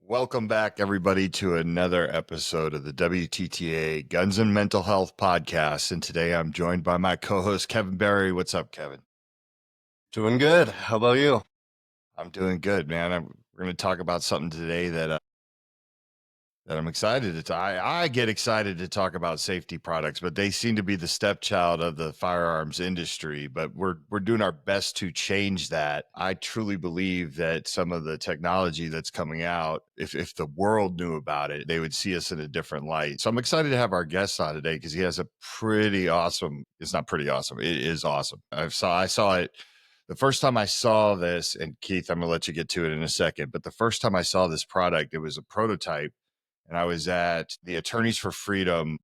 Welcome back, everybody, to another episode of the WTTA Guns and Mental Health Podcast. And today I'm joined by my co-host, Kevin Berry. What's up, Kevin? Doing good. How about you? I'm doing good, man. We're going to talk about something today that I'm excited to I get excited to talk about safety products, but they seem to be the stepchild of the firearms industry. But we're doing our best to change that. I truly believe that some of the technology that's coming out, if the world knew about it, they would see us in a different light. So I'm excited to have our guest on today because he has a pretty awesome. It's not pretty awesome. It is awesome. I saw it. The first time I saw this, and Keith, I'm going to let you get to it in a second, but the first time I saw this product, it was a prototype. And I was at the Attorneys for Freedom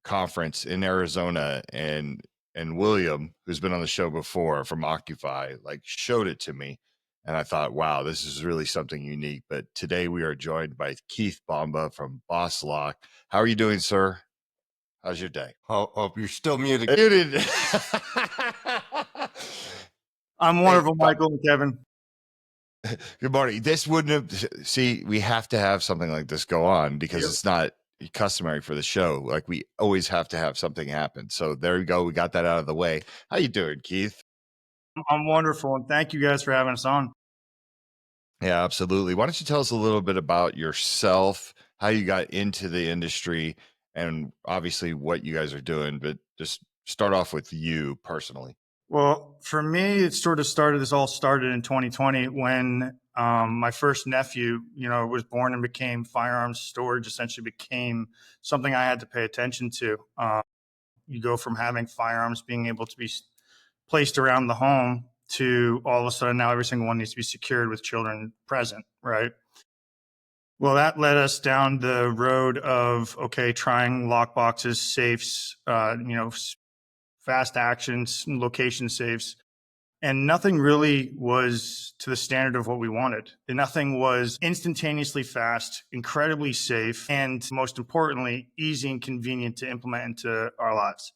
conference in Arizona, and William, who's been on the show before from Occupy, like showed it to me. And I thought, wow, this is really something unique. But today we are joined by Keith Bombaugh from BOSLock. How are you doing, sir? How's your day? Oh, you're still muted. Muted. I'm wonderful, Michael and Kevin. Good morning. This wouldn't have, see, we have to have something like this go on because It's not customary for the show. Like we always have to have something happen. So there you go. We got that out of the way. How you doing, Keith? I'm wonderful. And thank you guys for having us on. Yeah, absolutely. Why don't you tell us a little bit about yourself, how you got into the industry, and obviously what you guys are doing, but just start off with you personally. Well, for me, this all started in 2020 when my first nephew, was born and became firearms storage, essentially became something I had to pay attention to. You go from having firearms being able to be placed around the home to all of a sudden now every single one needs to be secured with children present, right? Well, that led us down the road of, trying lockboxes, safes, fast actions, location safes. And nothing really was to the standard of what we wanted. And nothing was instantaneously fast, incredibly safe, and most importantly, easy and convenient to implement into our lives.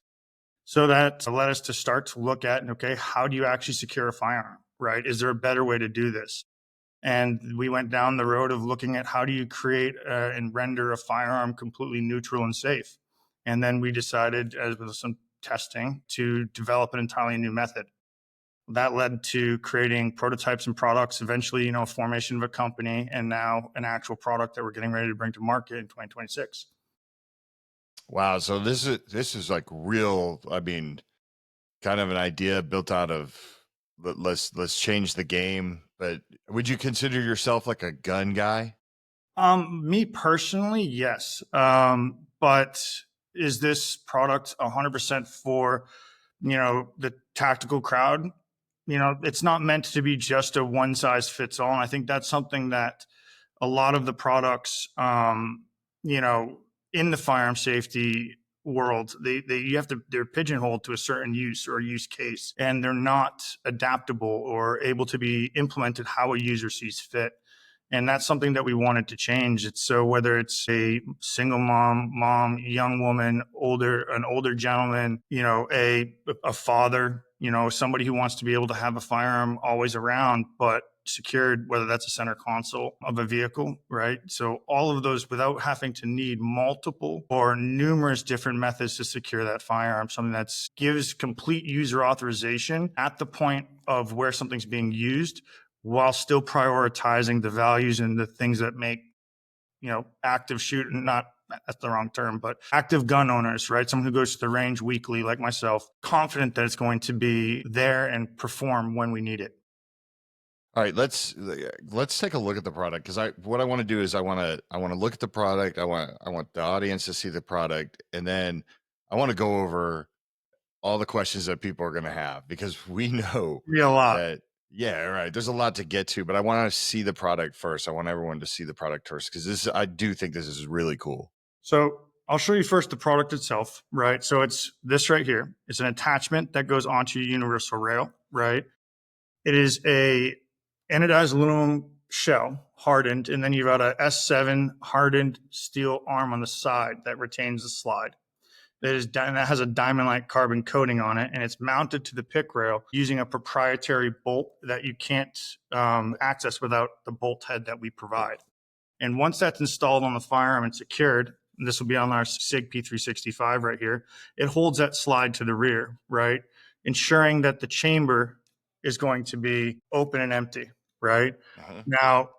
So that led us to start to look at, how do you actually secure a firearm, right? Is there a better way to do this? And we went down the road of looking at how do you create and render a firearm completely neutral and safe. And then we decided, as with some testing, to develop an entirely new method. That led to creating prototypes and products, eventually, formation of a company, and now an actual product that we're getting ready to bring to market in 2026. Wow. So this is like real, I mean, kind of an idea built out of let's change the game. But would you consider yourself like a gun guy? Me personally, yes. But is this product 100% for, the tactical crowd? It's not meant to be just a one size fits all. And I think that's something that a lot of the products, in the firearm safety world, they're pigeonholed to a certain use or use case, and they're not adaptable or able to be implemented how a user sees fit. And that's something that we wanted to change. It's so whether it's a single mom, young woman, an older gentleman, a father, somebody who wants to be able to have a firearm always around, but secured, whether that's a center console of a vehicle, right? So all of those without having to need multiple or numerous different methods to secure that firearm, something that gives complete user authorization at the point of where something's being used, while still prioritizing the values and the things that make, active shooting, not that's the wrong term, but active gun owners, right? Someone who goes to the range weekly, like myself, confident that it's going to be there and perform when we need it. All right, let's take a look at the product, because what I want to do is I want to look at the product. I want the audience to see the product, and then I want to go over all the questions that people are going to have, because we know that, yeah, right. There's a lot to get to, but I want to see the product first. I want everyone to see the product first, because I do think this is really cool. So I'll show you first the product itself, right? So it's this right here. It's an attachment that goes onto your universal rail, right? It is a anodized aluminum shell, hardened, and then you've got a S7 hardened steel arm on the side that retains the slide. That has a diamond-like carbon coating on it, and it's mounted to the pick rail using a proprietary bolt that you can't access without the bolt head that we provide. And once that's installed on the firearm and secured, and this will be on our SIG P365 right here, it holds that slide to the rear, right? Ensuring that the chamber is going to be open and empty, right? Uh-huh. Now,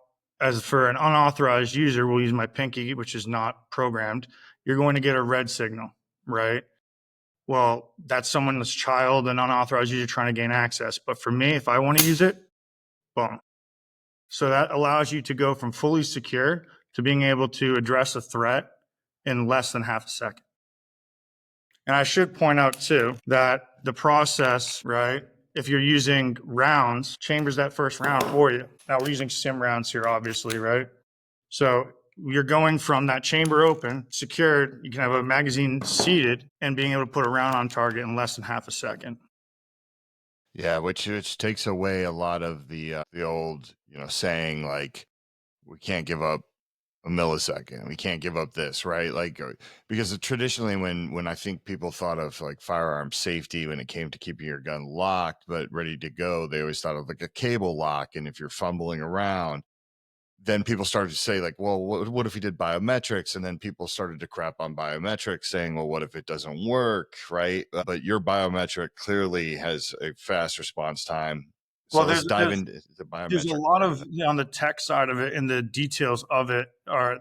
as for an unauthorized user, we'll use my pinky, which is not programmed, you're going to get a red signal, right? Well, that's someone's child, an unauthorized user trying to gain access. But for me, if I want to use it, boom. So that allows you to go from fully secure to being able to address a threat in less than half a second. And I should point out too that the process, right, if you're using rounds, chambers that first round for you. Now we're using sim rounds here, obviously, right? So you're going from that chamber open, secured, you can have a magazine seated, and being able to put a round on target in less than half a second. Yeah, which takes away a lot of the old, saying like we can't give up a millisecond. We can't give up this, right? Like because traditionally when I think people thought of like firearm safety when it came to keeping your gun locked but ready to go, they always thought of like a cable lock, and if you're fumbling around, then people started to say like, well, what if we did biometrics? And then people started to crap on biometrics, saying, well, what if it doesn't work, right? But your biometric clearly has a fast response time. So Well, let's dive into the there's a biometric lot part. of, on the tech side of it and the details of it are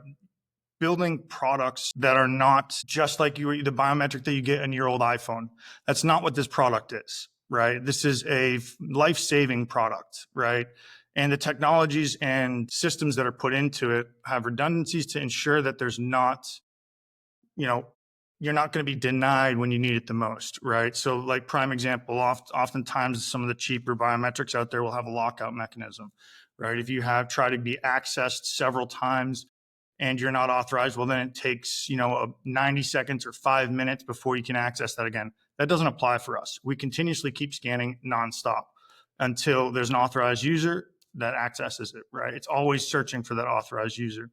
building products that are not just like the biometric that you get in your old iPhone. That's not what this product is, right? This is a life-saving product, right? And the technologies and systems that are put into it have redundancies to ensure that there's not, you're not going to be denied when you need it the most, right? So like prime example, oftentimes some of the cheaper biometrics out there will have a lockout mechanism, right? If you have tried to be accessed several times and you're not authorized, well, then it takes, 90 seconds or 5 minutes before you can access that again. That doesn't apply for us. We continuously keep scanning nonstop until there's an authorized user that accesses it, right? It's always searching for that authorized user,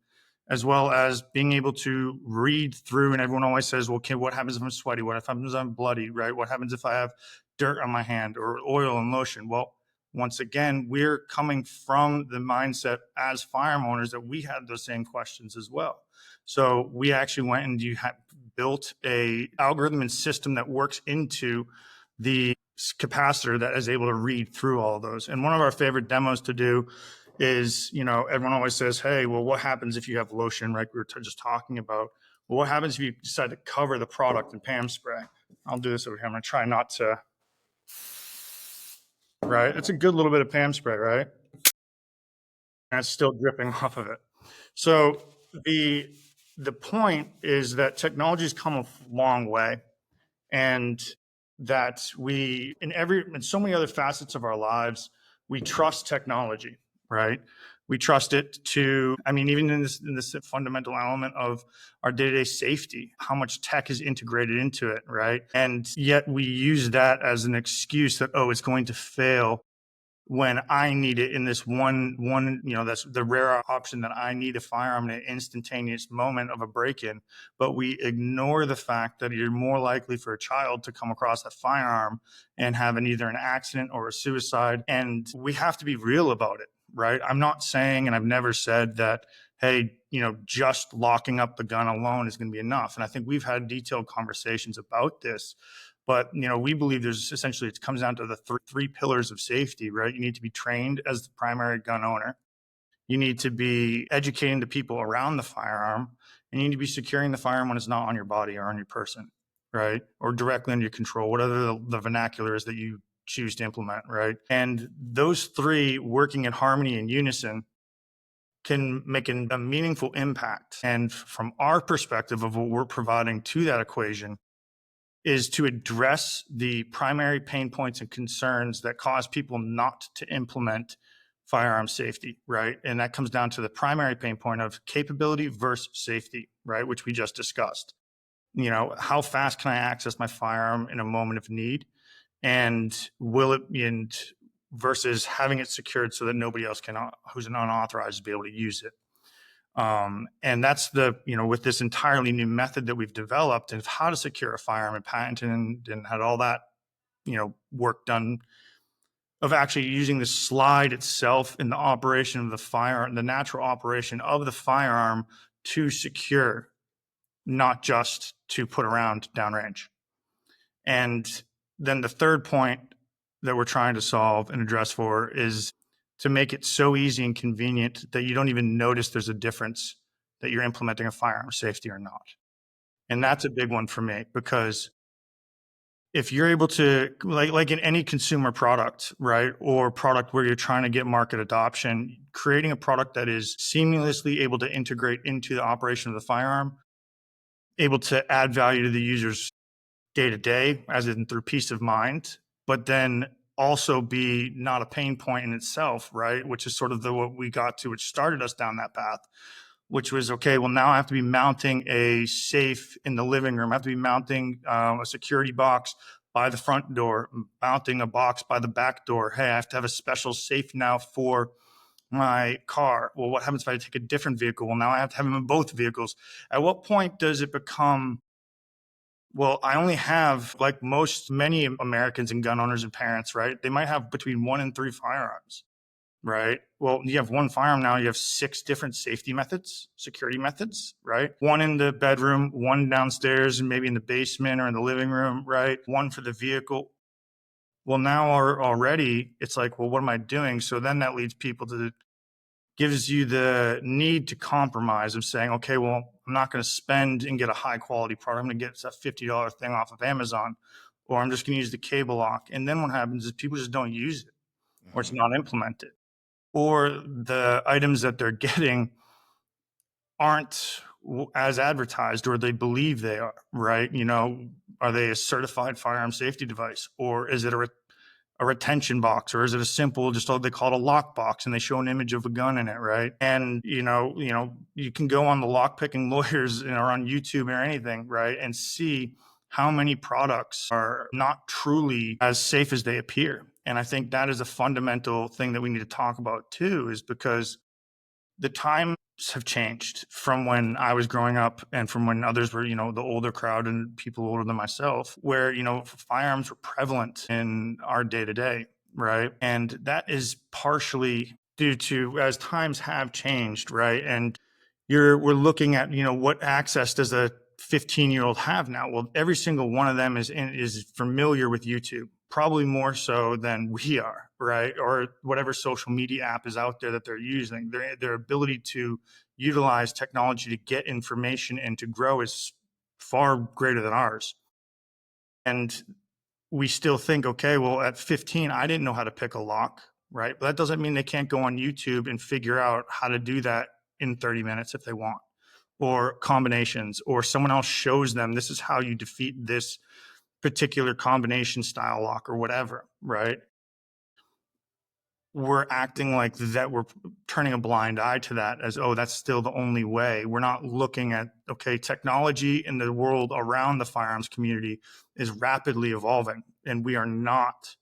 as well as being able to read through. And everyone always says, well, okay, what happens if I'm sweaty? What happens if I'm bloody, right? What happens if I have dirt on my hand or oil and lotion? Well, once again, we're coming from the mindset as firearm owners that we had those same questions as well. So we actually went and built a algorithm and system that works into the capacitor that is able to read through all of those. And one of our favorite demos to do is, everyone always says, hey, well, what happens if you have lotion, right? We were just talking about. Well, what happens if you decide to cover the product in Pam spray? I'll do this over here. I'm going to try not to. Right? It's a good little bit of Pam spray, right? And it's still dripping off of it. So the point is that technology's come a long way, and that in so many other facets of our lives, we trust technology, right? We trust it to, even in this fundamental element of our day-to-day safety, how much tech is integrated into it, right? And yet we use that as an excuse that, oh, it's going to fail when I need it in this one, that's the rare option that I need a firearm in an instantaneous moment of a break-in. But we ignore the fact that you're more likely for a child to come across that firearm and have either an accident or a suicide. And we have to be real about it, right? I'm not saying, and I've never said that, hey, just locking up the gun alone is going to be enough. And I think we've had detailed conversations about this. But, we believe it comes down to the three pillars of safety, right? You need to be trained as the primary gun owner. You need to be educating the people around the firearm. And you need to be securing the firearm when it's not on your body or on your person, right? Or directly under your control, whatever the vernacular is that you choose to implement, right? And those three working in harmony and unison can make a meaningful impact. And from our perspective of what we're providing to that equation, is to address the primary pain points and concerns that cause people not to implement firearm safety, right? And that comes down to the primary pain point of capability versus safety, right? Which we just discussed. How fast can I access my firearm in a moment of need? And versus having it secured so that nobody else who's an unauthorized, be able to use it. And that's with this entirely new method that we've developed of how to secure a firearm and patented and had all that, work done of actually using the slide itself in the operation of the firearm, the natural operation of the firearm to secure, not just to put around downrange. And then the third point that we're trying to solve and address for is to make it so easy and convenient that you don't even notice there's a difference that you're implementing a firearm safety or not. And that's a big one for me, because if you're able to, like in any consumer product, right, or product where you're trying to get market adoption, creating a product that is seamlessly able to integrate into the operation of the firearm, able to add value to the user's day to day, as in through peace of mind, but then also be not a pain point in itself, right? Which is sort of what we got to, which started us down that path, which was, okay, well, now I have to be mounting a safe in the living room. I have to be mounting a security box by the front door, mounting a box by the back door. Hey, I have to have a special safe now for my car. Well, what happens if I take a different vehicle? Well, now I have to have them in both vehicles. At what point does it become, well, I only have, like many Americans and gun owners and parents, right? They might have between 1 and 3 firearms, right? Well, you have 1 firearm now, you have 6 different safety methods, security methods, right? 1 in the bedroom, 1 downstairs, and maybe in the basement or in the living room, right? 1 for the vehicle. Well, now already it's like, well, what am I doing? So then that leads people to, gives you the need to compromise of saying, okay, well, I'm not going to spend and get a high quality product. I'm going to get a $50 thing off of Amazon, or I'm just going to use the cable lock. And then what happens is people just don't use it, or it's not implemented, or the items that they're getting aren't as advertised, or they believe they are, right? You know, are they a certified firearm safety device, or is it a retention box, or is it a simple, just they call it a lock box, and they show an image of a gun in it, right? And you can go on the lock picking lawyers, or on YouTube or anything, right, and see how many products are not truly as safe as they appear. And I think that is a fundamental thing that we need to talk about too, is because the times have changed from when I was growing up and from when others were, the older crowd and people older than myself, where, firearms were prevalent in our day to day, right? And that is partially due to, as times have changed, right? And we're looking at, what access does a 15-year-old have now? Well, every single one of them is familiar with YouTube, probably more so than we are, right? Or whatever social media app is out there that they're using. Their ability to utilize technology to get information and to grow is far greater than ours. And we still think, okay, well, at 15, I didn't know how to pick a lock, right? But that doesn't mean they can't go on YouTube and figure out how to do that in 30 minutes if they want, or combinations, or someone else shows them this is how you defeat this particular combination style lock or whatever, right? We're acting like that. We're turning a blind eye to that as, oh, that's still the only way. We're not looking at, okay, technology in the world around the firearms community is rapidly evolving, and we are not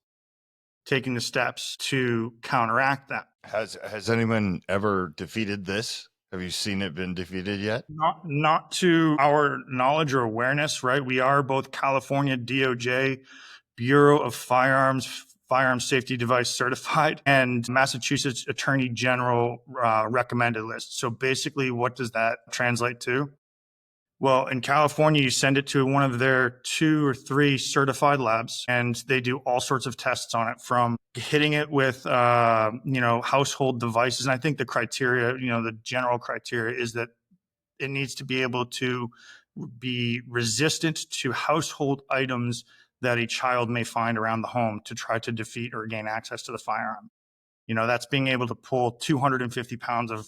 taking the steps to counteract that. Has anyone ever defeated this? Have you seen it been defeated yet? Not to our knowledge or awareness, right? We are both California DOJ, Bureau of Firearms, Firearm Safety Device Certified, and Massachusetts Attorney General recommended list. So basically, what does that translate to? Well, in California, you send it to one of their 2 or 3 certified labs, and they do all sorts of tests on it, from hitting it with, household devices. And I think the criteria, the general criteria is that it needs to be able to be resistant to household items that a child may find around the home to try to defeat or gain access to the firearm. That's being able to pull 250 pounds of,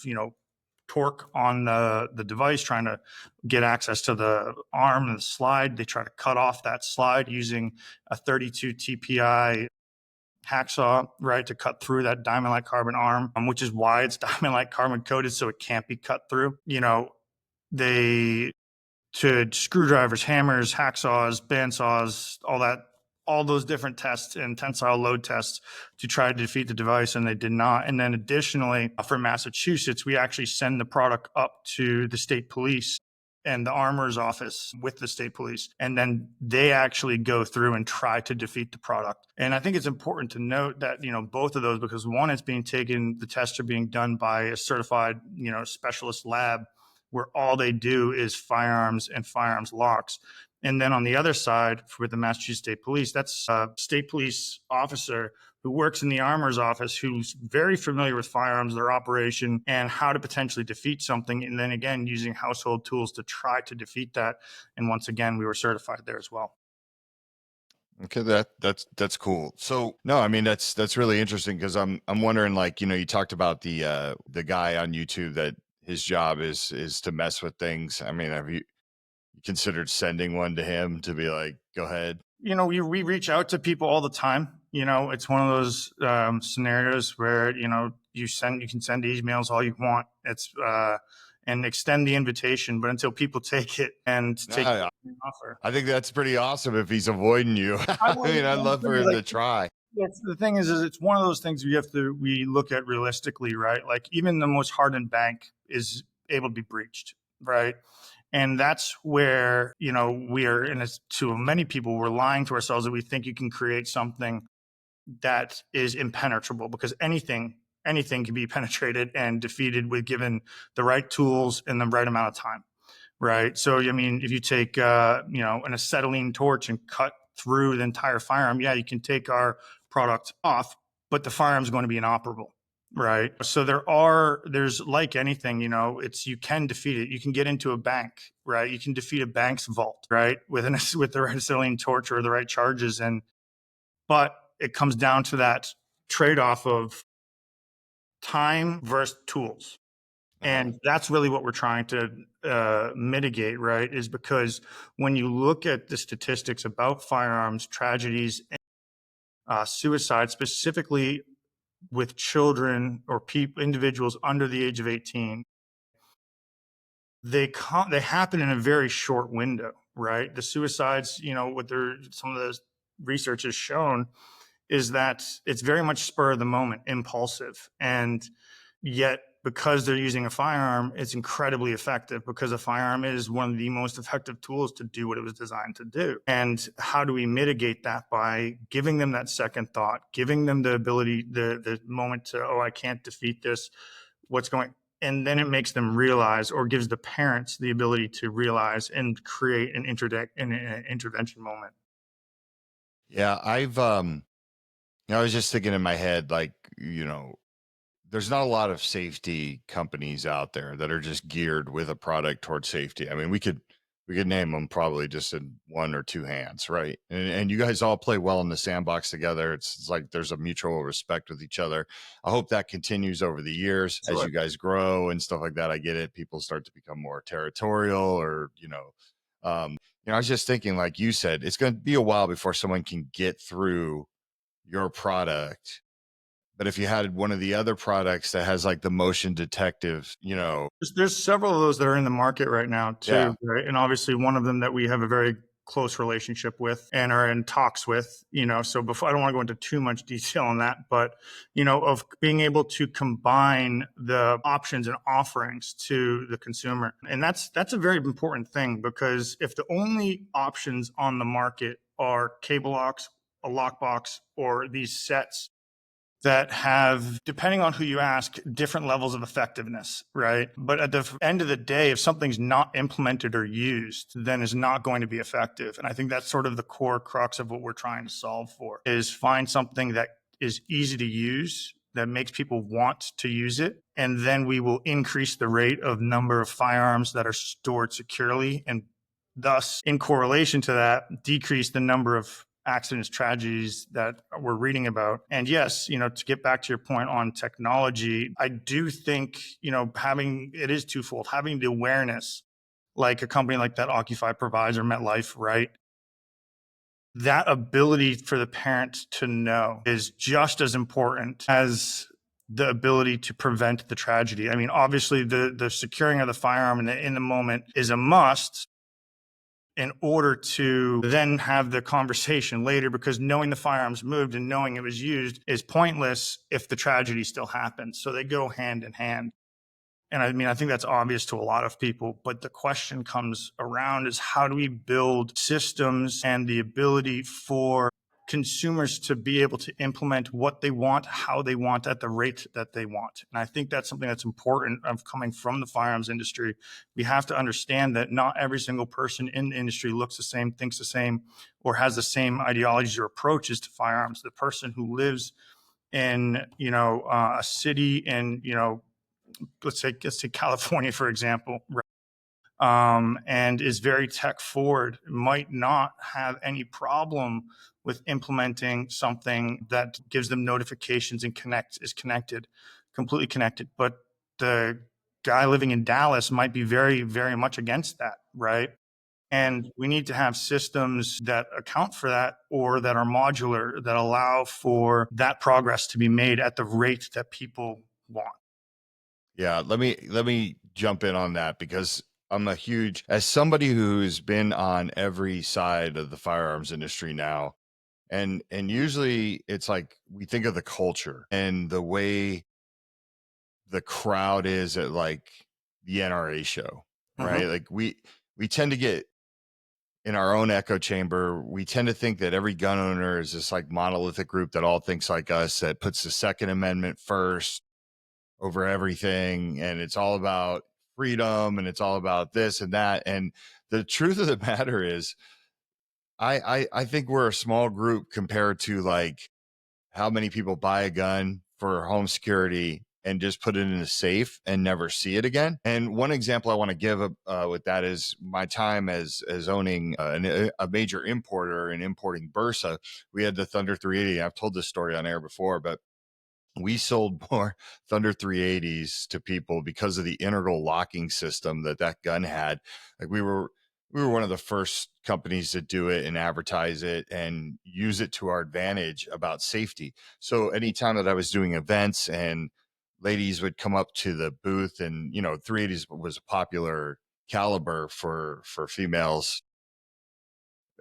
torque on the device, trying to get access to the arm and the slide. They try to cut off that slide using a 32 TPI hacksaw, right, to cut through that diamond-like carbon arm, which is why it's diamond-like carbon coated, so it can't be cut through. They to screwdrivers, hammers, hacksaws, bandsaws, all those different tests and tensile load tests to try to defeat the device, and they did not. And then additionally, for Massachusetts, we actually send the product up to the state police and the armorer's office with the state police. And then they actually go through and try to defeat the product. And I think it's important to note that, both of those, because one is being taken, the tests are being done by a certified, specialist lab where all they do is firearms and firearms locks. And then on the other side, for the Massachusetts State Police, that's a state police officer who works in the armorer's office, who's very familiar with firearms, their operation, and how to potentially defeat something. And then again, using household tools to try to defeat that. And once again, we were certified there as well. Okay, that's cool. So no, I mean that's really interesting, because I'm wondering, like, you talked about the guy on YouTube that his job is to mess with things. I mean, have you considered sending one to him to be like, go ahead? We reach out to people all the time. It's one of those scenarios where you can send emails all you want. It's and extend the invitation, but until people take it and take the offer. I think that's pretty awesome if he's avoiding you. I mean, I'd love for him to try. Yes, the thing is it's one of those things we look at realistically, right? Like even the most hardened bank is able to be breached, right? And that's where, we are to many people, we're lying to ourselves that we think you can create something that is impenetrable, because anything can be penetrated and defeated with given the right tools and the right amount of time. Right. So, I mean, if you take, an acetylene torch and cut through the entire firearm, yeah, you can take our product off, but the firearm is going to be inoperable. Right. So there's like anything, you can defeat it. You can get into a bank, right? You can defeat a bank's vault, right? With the right acetylene torch or the right charges. But it comes down to that trade-off of time versus tools. And that's really what we're trying to mitigate, right? Is because when you look at the statistics about firearms, tragedies, and suicide, specifically with children or individuals under the age of 18, they happen in a very short window, right? The suicides, some of the research has shown is that it's very much spur of the moment, impulsive. And yet, because they're using a firearm, it's incredibly effective, because a firearm is one of the most effective tools to do what it was designed to do. And how do we mitigate that? By giving them that second thought, giving them the ability, the moment to, I can't defeat this. What's going? And then it makes them realize, or gives the parents the ability to realize and create an intervention moment. Yeah, I was just thinking in my head, like, there's not a lot of safety companies out there that are just geared with a product towards safety. I mean, we could name them probably just in one or two hands, right? And you guys all play well in the sandbox together. It's like there's a mutual respect with each other. I hope that continues over the years as you guys grow and stuff like that. I get it. People start to become more territorial, or I was just thinking, like you said, it's going to be a while before someone can get through your product. But if you had one of the other products that has like the motion detective, there's several of those that are in the market right now too, yeah. Right? And obviously one of them that we have a very close relationship with and are in talks with, so before, I don't want to go into too much detail on that, but, of being able to combine the options and offerings to the consumer. And that's a very important thing, because if the only options on the market are cable locks, a lockbox, or these sets that have, depending on who you ask, different levels of effectiveness, right? But at the end of the day, if something's not implemented or used, then it's not going to be effective. And I think that's sort of the core crux of what we're trying to solve for, is find something that is easy to use, that makes people want to use it. And then we will increase the rate of number of firearms that are stored securely, and thus, in correlation to that, decrease the number of accidents, tragedies that we're reading about. And yes, to get back to your point on technology, I do think, it is twofold. Having the awareness, like a company like that Occupy provides, or MetLife, right? That ability for the parent to know is just as important as the ability to prevent the tragedy. I mean, obviously the securing of the firearm in the moment is a must, in order to then have the conversation later, because knowing the firearms moved and knowing it was used is pointless if the tragedy still happens. So they go hand in hand. And I mean, I think that's obvious to a lot of people, but the question comes around is how do we build systems and the ability for consumers to be able to implement what they want, how they want, at the rate that they want. And I think that's something that's important of coming from the firearms industry. We have to understand that not every single person in the industry looks the same, thinks the same, or has the same ideologies or approaches to firearms. The person who lives in, a city in, let's say California, for example, and is very tech forward, might not have any problem with implementing something that gives them notifications and is connected, completely connected. But the guy living in Dallas might be very, very much against that, right? And we need to have systems that account for that, or that are modular, that allow for that progress to be made at the rate that people want. Yeah, let me jump in on that, because I'm as somebody who's been on every side of the firearms industry now, and usually it's like we think of the culture and the way the crowd is at like the NRA show, right? Mm-hmm. Like we tend to get in our own echo chamber. We tend to think that every gun owner is this like monolithic group that all thinks like us, that puts the Second Amendment first over everything, and it's all about freedom, and it's all about this and that. And the truth of the matter is, I think we're a small group compared to like how many people buy a gun for home security and just put it in a safe and never see it again. And one example I want to give with that is my time as owning a major importer and importing Bursa. We had the Thunder 380. I've told this story on air before, but we sold more Thunder 380s to people because of the integral locking system that gun had. Like we were one of the first companies to do it and advertise it and use it to our advantage about safety. So anytime that I was doing events and ladies would come up to the booth, and 380s was a popular caliber for females.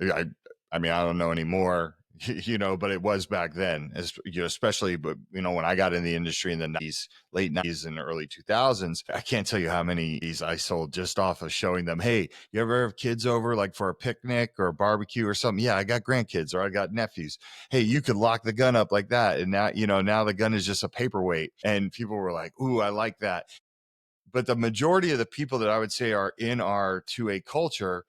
I I mean, I don't know anymore, but it was back then, especially, but when I got in the industry in the 90s, late 90s and early 2000s, I can't tell you how many these I sold just off of showing them, hey, you ever have kids over like for a picnic or a barbecue or something? Yeah, I got grandkids or I got nephews. Hey, you could lock the gun up like that. And now the gun is just a paperweight. And people were like, ooh, I like that. But the majority of the people that I would say are in our 2A culture,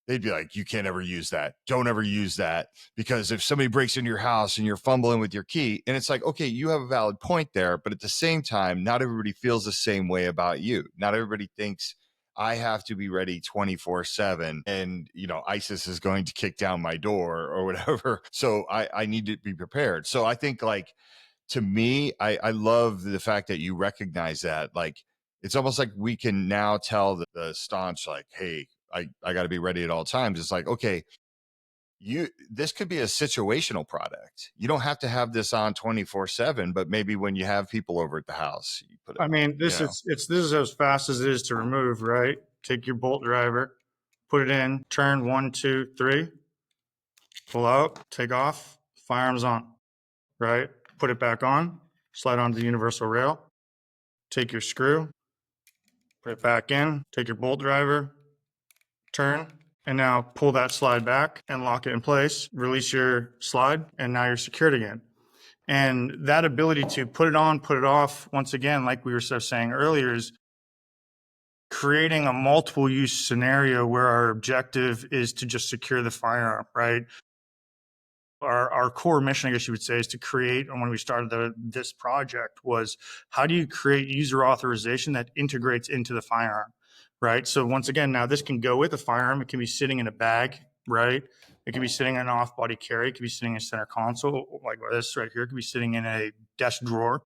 they'd be like, you can't ever use that. Don't ever use that. Because if somebody breaks into your house and you're fumbling with your key, and it's like, okay, you have a valid point there. But at the same time, not everybody feels the same way about you. Not everybody thinks I have to be ready 24/7 and, ISIS is going to kick down my door or whatever. So I need to be prepared. So I think like, to me, I love the fact that you recognize that. Like, it's almost like we can now tell the staunch, like, hey, I got to be ready at all times. It's like, okay, this could be a situational product. You don't have to have this on 24/7, but maybe when you have people over at the house, you put it I on, mean, this is as fast as it is to remove, right? Take your bolt driver, put it in, turn 1, 2, 3, pull out, take off, firearms on, right? Put it back on, slide onto the universal rail, take your screw, put it back in, take your bolt driver, turn, and now pull that slide back and lock it in place, release your slide, and now you're secured again. And that ability to put it on, put it off, once again, like we were saying earlier, is creating a multiple use scenario where our objective is to just secure the firearm, right? Our core mission, I guess you would say, is to create, and when we started this project, was how do you create user authorization that integrates into the firearm, right? So once again, now this can go with a firearm. It can be sitting in a bag, right? It can be sitting in an off-body carry. It can be sitting in a center console, like this right here. It could be sitting in a desk drawer,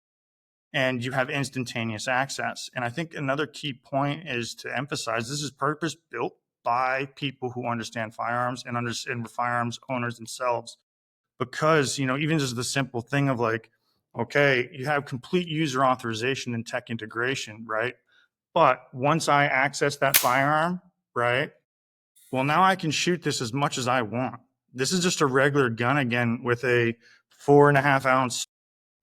and you have instantaneous access. And I think another key point is to emphasize this is purpose built by people who understand firearms and understand firearms owners themselves. Because, even just the simple thing of like, okay, you have complete user authorization and tech integration, right? But once I access that firearm, right? Well, now I can shoot this as much as I want. This is just a regular gun again with a 4.5 ounce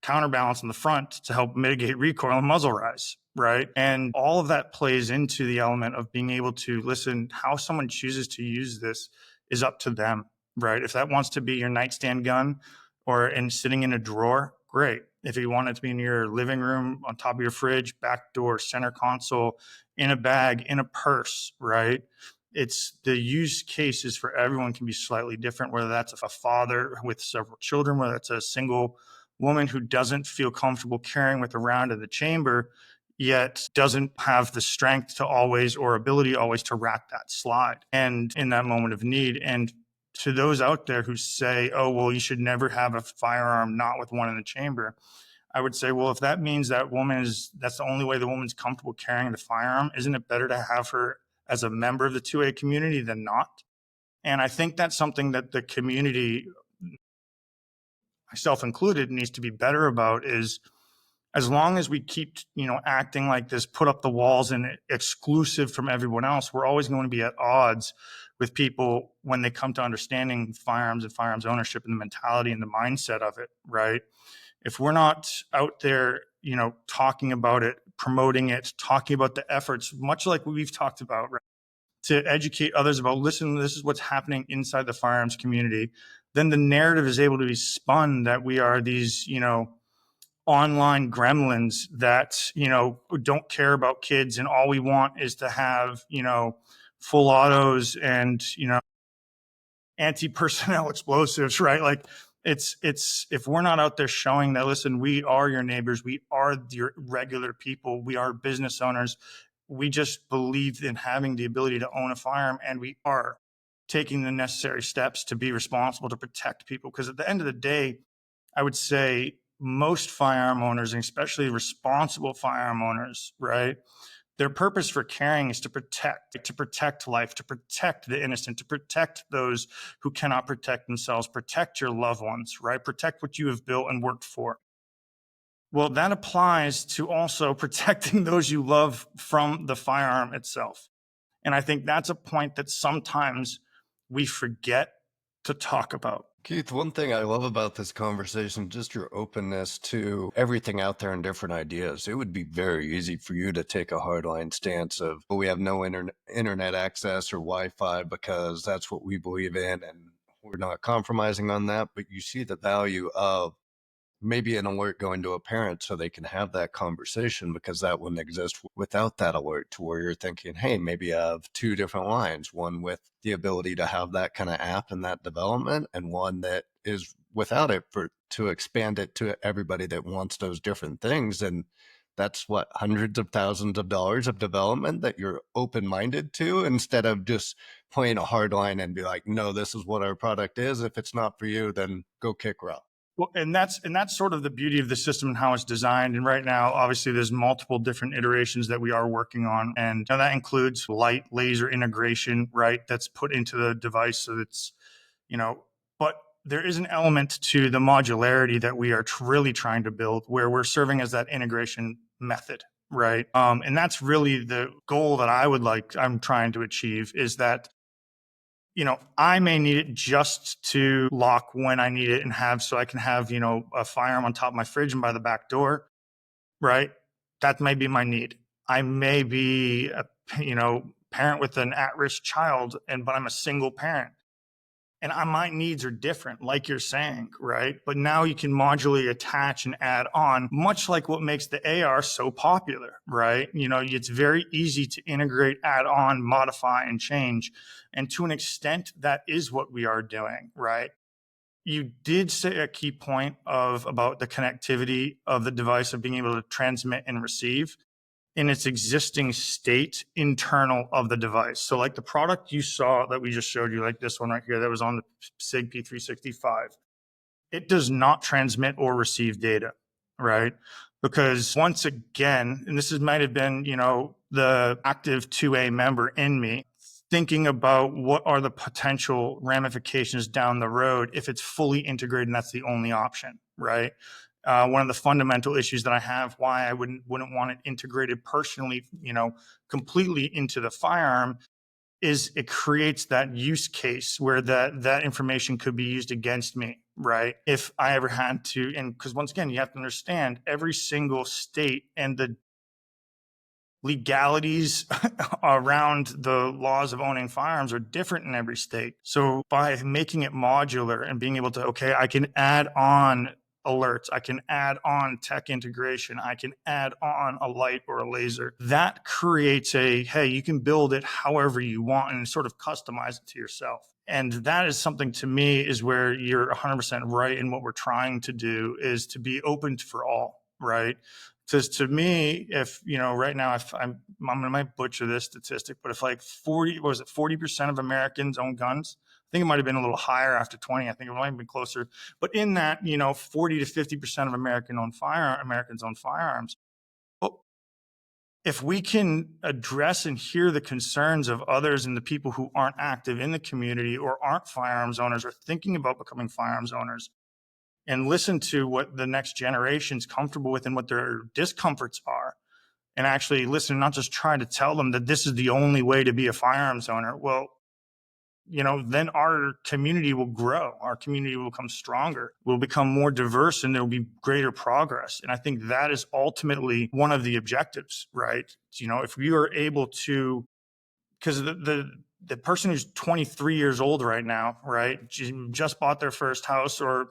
counterbalance in the front to help mitigate recoil and muzzle rise, right? And all of that plays into the element of being able to listen. How someone chooses to use this is up to them, right? If that wants to be your nightstand gun and sitting in a drawer, great. If you want it to be in your living room, on top of your fridge, back door, center console, in a bag, in a purse, right? It's the use cases for everyone can be slightly different, whether that's a father with several children, whether it's a single woman who doesn't feel comfortable carrying with around in the chamber, yet doesn't have the strength to always or ability always to rack that slide and in that moment of need. And to those out there who say, oh, well, you should never have a firearm not with one in the chamber, I would say, well, if that means that's the only way the woman's comfortable carrying the firearm, isn't it better to have her as a member of the 2A community than not? And I think that's something that the community, myself included, needs to be better about. Is as long as we keep, acting like this, put up the walls and exclusive from everyone else, we're always going to be at odds with people when they come to understanding firearms and firearms ownership and the mentality and the mindset of it, right? If we're not out there, talking about it, promoting it, talking about the efforts, much like we've talked about, right, to educate others about, listen, this is what's happening inside the firearms community, then the narrative is able to be spun that we are these, online gremlins that, don't care about kids, and all we want is to have, full autos and, anti-personnel explosives, right? Like it's if we're not out there showing that, listen, we are your neighbors, we are your regular people, we are business owners, we just believe in having the ability to own a firearm, and we are taking the necessary steps to be responsible to protect people. Because at the end of the day, I would say most firearm owners, and especially responsible firearm owners, right, their purpose for carrying is to protect life, to protect the innocent, to protect those who cannot protect themselves, protect your loved ones, right? Protect what you have built and worked for. Well, that applies to also protecting those you love from the firearm itself. And I think that's a point that sometimes we forget to talk about. Keith, one thing I love about this conversation, just your openness to everything out there and different ideas. It would be very easy for you to take a hardline stance of, well, we have no internet access or Wi-Fi because that's what we believe in, and we're not compromising on that. But you see the value of maybe an alert going to a parent so they can have that conversation, because that wouldn't exist without that alert, to where you're thinking, hey, maybe I have two different lines, one with the ability to have that kind of app and that development, and one that is without it, to expand it to everybody that wants those different things. And that's what, hundreds of thousands of dollars of development that you're open-minded to, instead of just playing a hard line and be like, no, this is what our product is. If it's not for you, then go kick rock. Well, and that's sort of the beauty of the system and how it's designed. And right now, obviously, there's multiple different iterations that we are working on, and that includes light laser integration, right? That's put into the device, so that's, but there is an element to the modularity that we are really trying to build, where we're serving as that integration method, right? And that's really the goal that I'm trying to achieve, is that, I may need it just to lock when I need it and so I can have, a firearm on top of my fridge and by the back door, right? That may be my need. I may be a, parent with an at-risk child, but I'm a single parent. And my needs are different, like you're saying, right? But now you can modularly attach and add on, much like what makes the AR so popular, right? It's very easy to integrate, add on, modify, and change. And to an extent, that is what we are doing, right? You did say a key point about the connectivity of the device, of being able to transmit and receive in its existing state internal of the device. So like the product you saw that we just showed you, like this one right here that was on the SIG P365, it does not transmit or receive data, right? Because once again, and might have been, the active 2A member in me thinking about what are the potential ramifications down the road if it's fully integrated and that's the only option, right? One of the fundamental issues that I have, why I wouldn't want it integrated personally, completely into the firearm, is it creates that use case where that information could be used against me, right? If I ever had to, and because once again, you have to understand every single state and the legalities around the laws of owning firearms are different in every state. So by making it modular and being able to, okay, I can add on alerts, I can add on tech integration, I can add on a light or a laser, that creates a, hey, you can build it however you want and sort of customize it to yourself. And that is something, to me, is where you're 100% right in what we're trying to do, is to be open for all, right? Because to me, if, right now, if I might butcher this statistic, but if like 40% of Americans own guns? I think it might have been a little higher after 20. I think it might have been closer. But in that, 40 to 50% of Americans own firearms. Well, if we can address and hear the concerns of others and the people who aren't active in the community or aren't firearms owners or thinking about becoming firearms owners, and listen to what the next generation's comfortable with and what their discomforts are, and actually listen, not just try to tell them that this is the only way to be a firearms owner. Well, then our community will grow. Our community will become stronger. We'll become more diverse, and there will be greater progress. And I think that is ultimately one of the objectives, right? If we are able to, because the person who's 23 years old right now, right, just bought their first house, or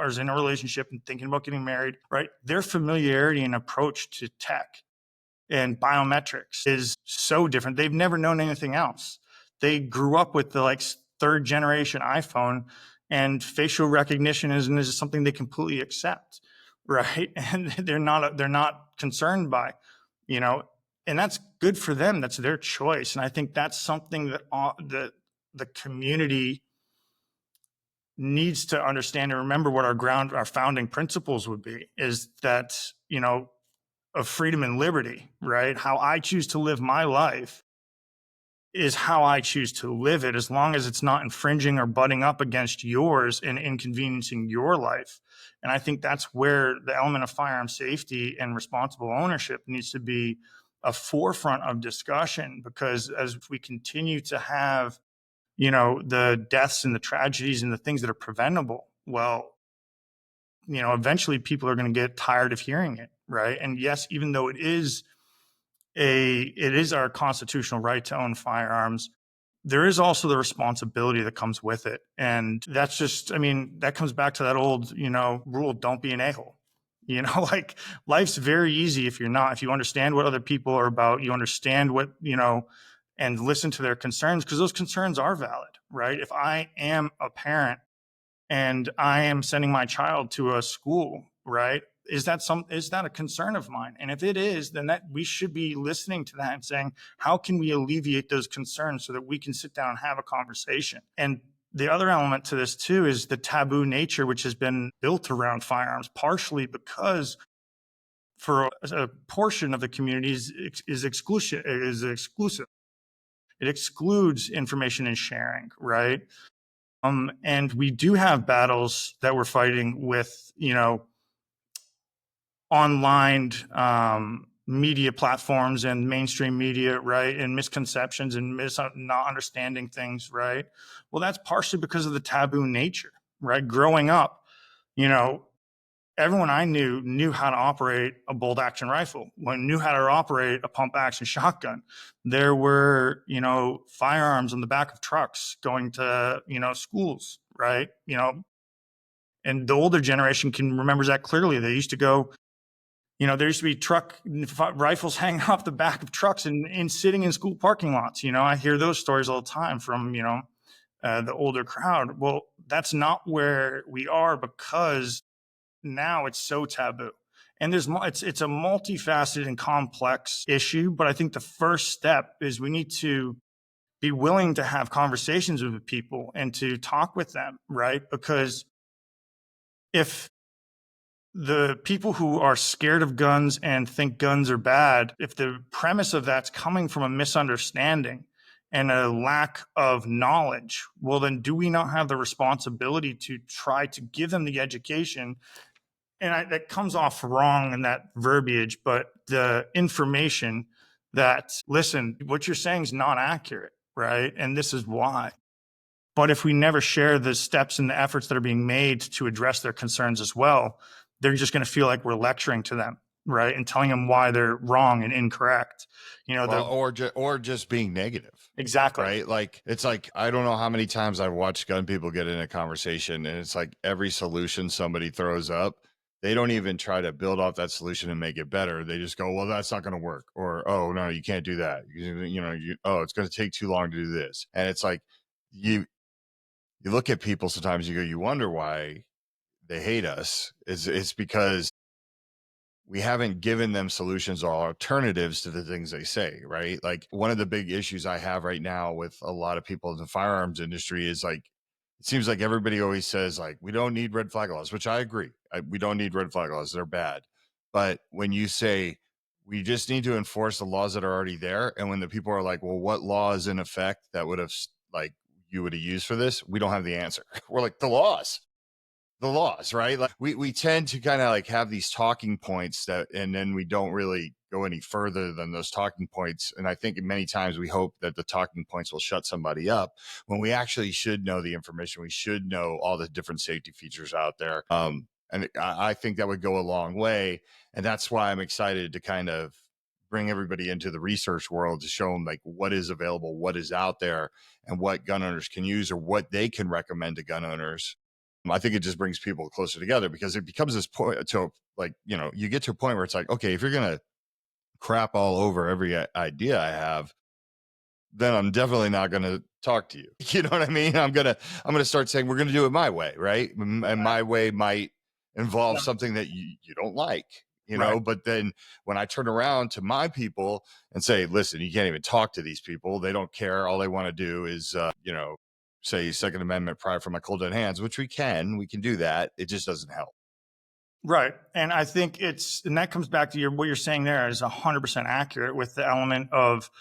is in a relationship and thinking about getting married, right, their familiarity and approach to tech and biometrics is so different. They've never known anything else. They grew up with the third generation iPhone, and facial recognition is something they completely accept, right? And they're not concerned by, and that's good for them. That's their choice. And I think that's something that the community needs to understand and remember. What our founding principles would be is that, of freedom and liberty, right? How I choose to live my life is how I choose to live it, as long as it's not infringing or butting up against yours and inconveniencing your life. And I think that's where the element of firearm safety and responsible ownership needs to be a forefront of discussion, because as we continue to have, the deaths and the tragedies and the things that are preventable, well, eventually people are going to get tired of hearing it, right? And yes, even though it is our constitutional right to own firearms, there is also the responsibility that comes with it. And that's just, that comes back to that old, rule, don't be an a-hole. Life's very easy if you understand what other people are about, you understand what, and listen to their concerns, because those concerns are valid, right? If I am a parent and I am sending my child to a school, right, is that a concern of mine? And if it is, then that we should be listening to that and saying, how can we alleviate those concerns so that we can sit down and have a conversation? And the other element to this too is the taboo nature, which has been built around firearms, partially because for a portion of the community is exclusive. It excludes information and sharing, right? And we do have battles that we're fighting with, online media platforms and mainstream media, right? And misconceptions and not understanding things, right? Well, that's partially because of the taboo nature, right? Growing up, everyone I knew how to operate a bolt action rifle, knew how to operate a pump action shotgun. There were, firearms on the back of trucks going to, schools, right? And the older generation remembers that clearly. They used to go, there used to be rifles hanging off the back of trucks and sitting in school parking lots. I hear those stories all the time from, the older crowd. Well, that's not where we are, because now it's so taboo. And it's a multifaceted and complex issue. But I think the first step is we need to be willing to have conversations with people and to talk with them, right? Because if the people who are scared of guns and think guns are bad, if the premise of that's coming from a misunderstanding and a lack of knowledge, well, then do we not have the responsibility to try to give them the education? And that comes off wrong in that verbiage, but the information that, listen, what you're saying is not accurate, right? And this is why. But if we never share the steps and the efforts that are being made to address their concerns as well, they're just going to feel like we're lecturing to them, right? And telling them why they're wrong and incorrect. Well, or just being negative. Exactly. Right. Like, it's like, I don't know how many times I've watched gun people get in a conversation, and it's like every solution somebody throws up, they don't even try to build off that solution and make it better. They just go, well, that's not going to work. Or, oh, no, you can't do that. Oh, it's going to take too long to do this. And it's like, you look at people sometimes, you go, you wonder why they hate us. It's because we haven't given them solutions or alternatives to the things they say, right? Like, one of the big issues I have right now with a lot of people in the firearms industry is, like, it seems like everybody always says, like, we don't need red flag laws, which I agree. We don't need red flag laws. They're bad. But when you say we just need to enforce the laws that are already there, and when the people are like, well, what law is in effect that would have, like, you would have used for this? We don't have the answer. We're like, the laws, right? Like, we tend to kind of like have these talking points and then we don't really go any further than those talking points. And I think many times we hope that the talking points will shut somebody up, when we actually should know the information. We should know all the different safety features out there. And I think that would go a long way. And that's why I'm excited to kind of bring everybody into the research world to show them, like, what is available, what is out there, and what gun owners can use, or what they can recommend to gun owners. I think it just brings people closer together, because it becomes this point to, like, you get to a point where it's like, okay, if you're going to crap all over every idea I have, then I'm definitely not going to talk to you. You know what I mean? I'm going to start saying, we're going to do it my way. Right. And my way might involve something that you don't like, Right. but then when I turn around to my people and say, listen, you can't even talk to these people. They don't care. All they want to do is, say Second Amendment pride from my cold dead hands, which we can do that. It just doesn't help. Right. And I think and that comes back to what you're saying there is 100% accurate, with the element of,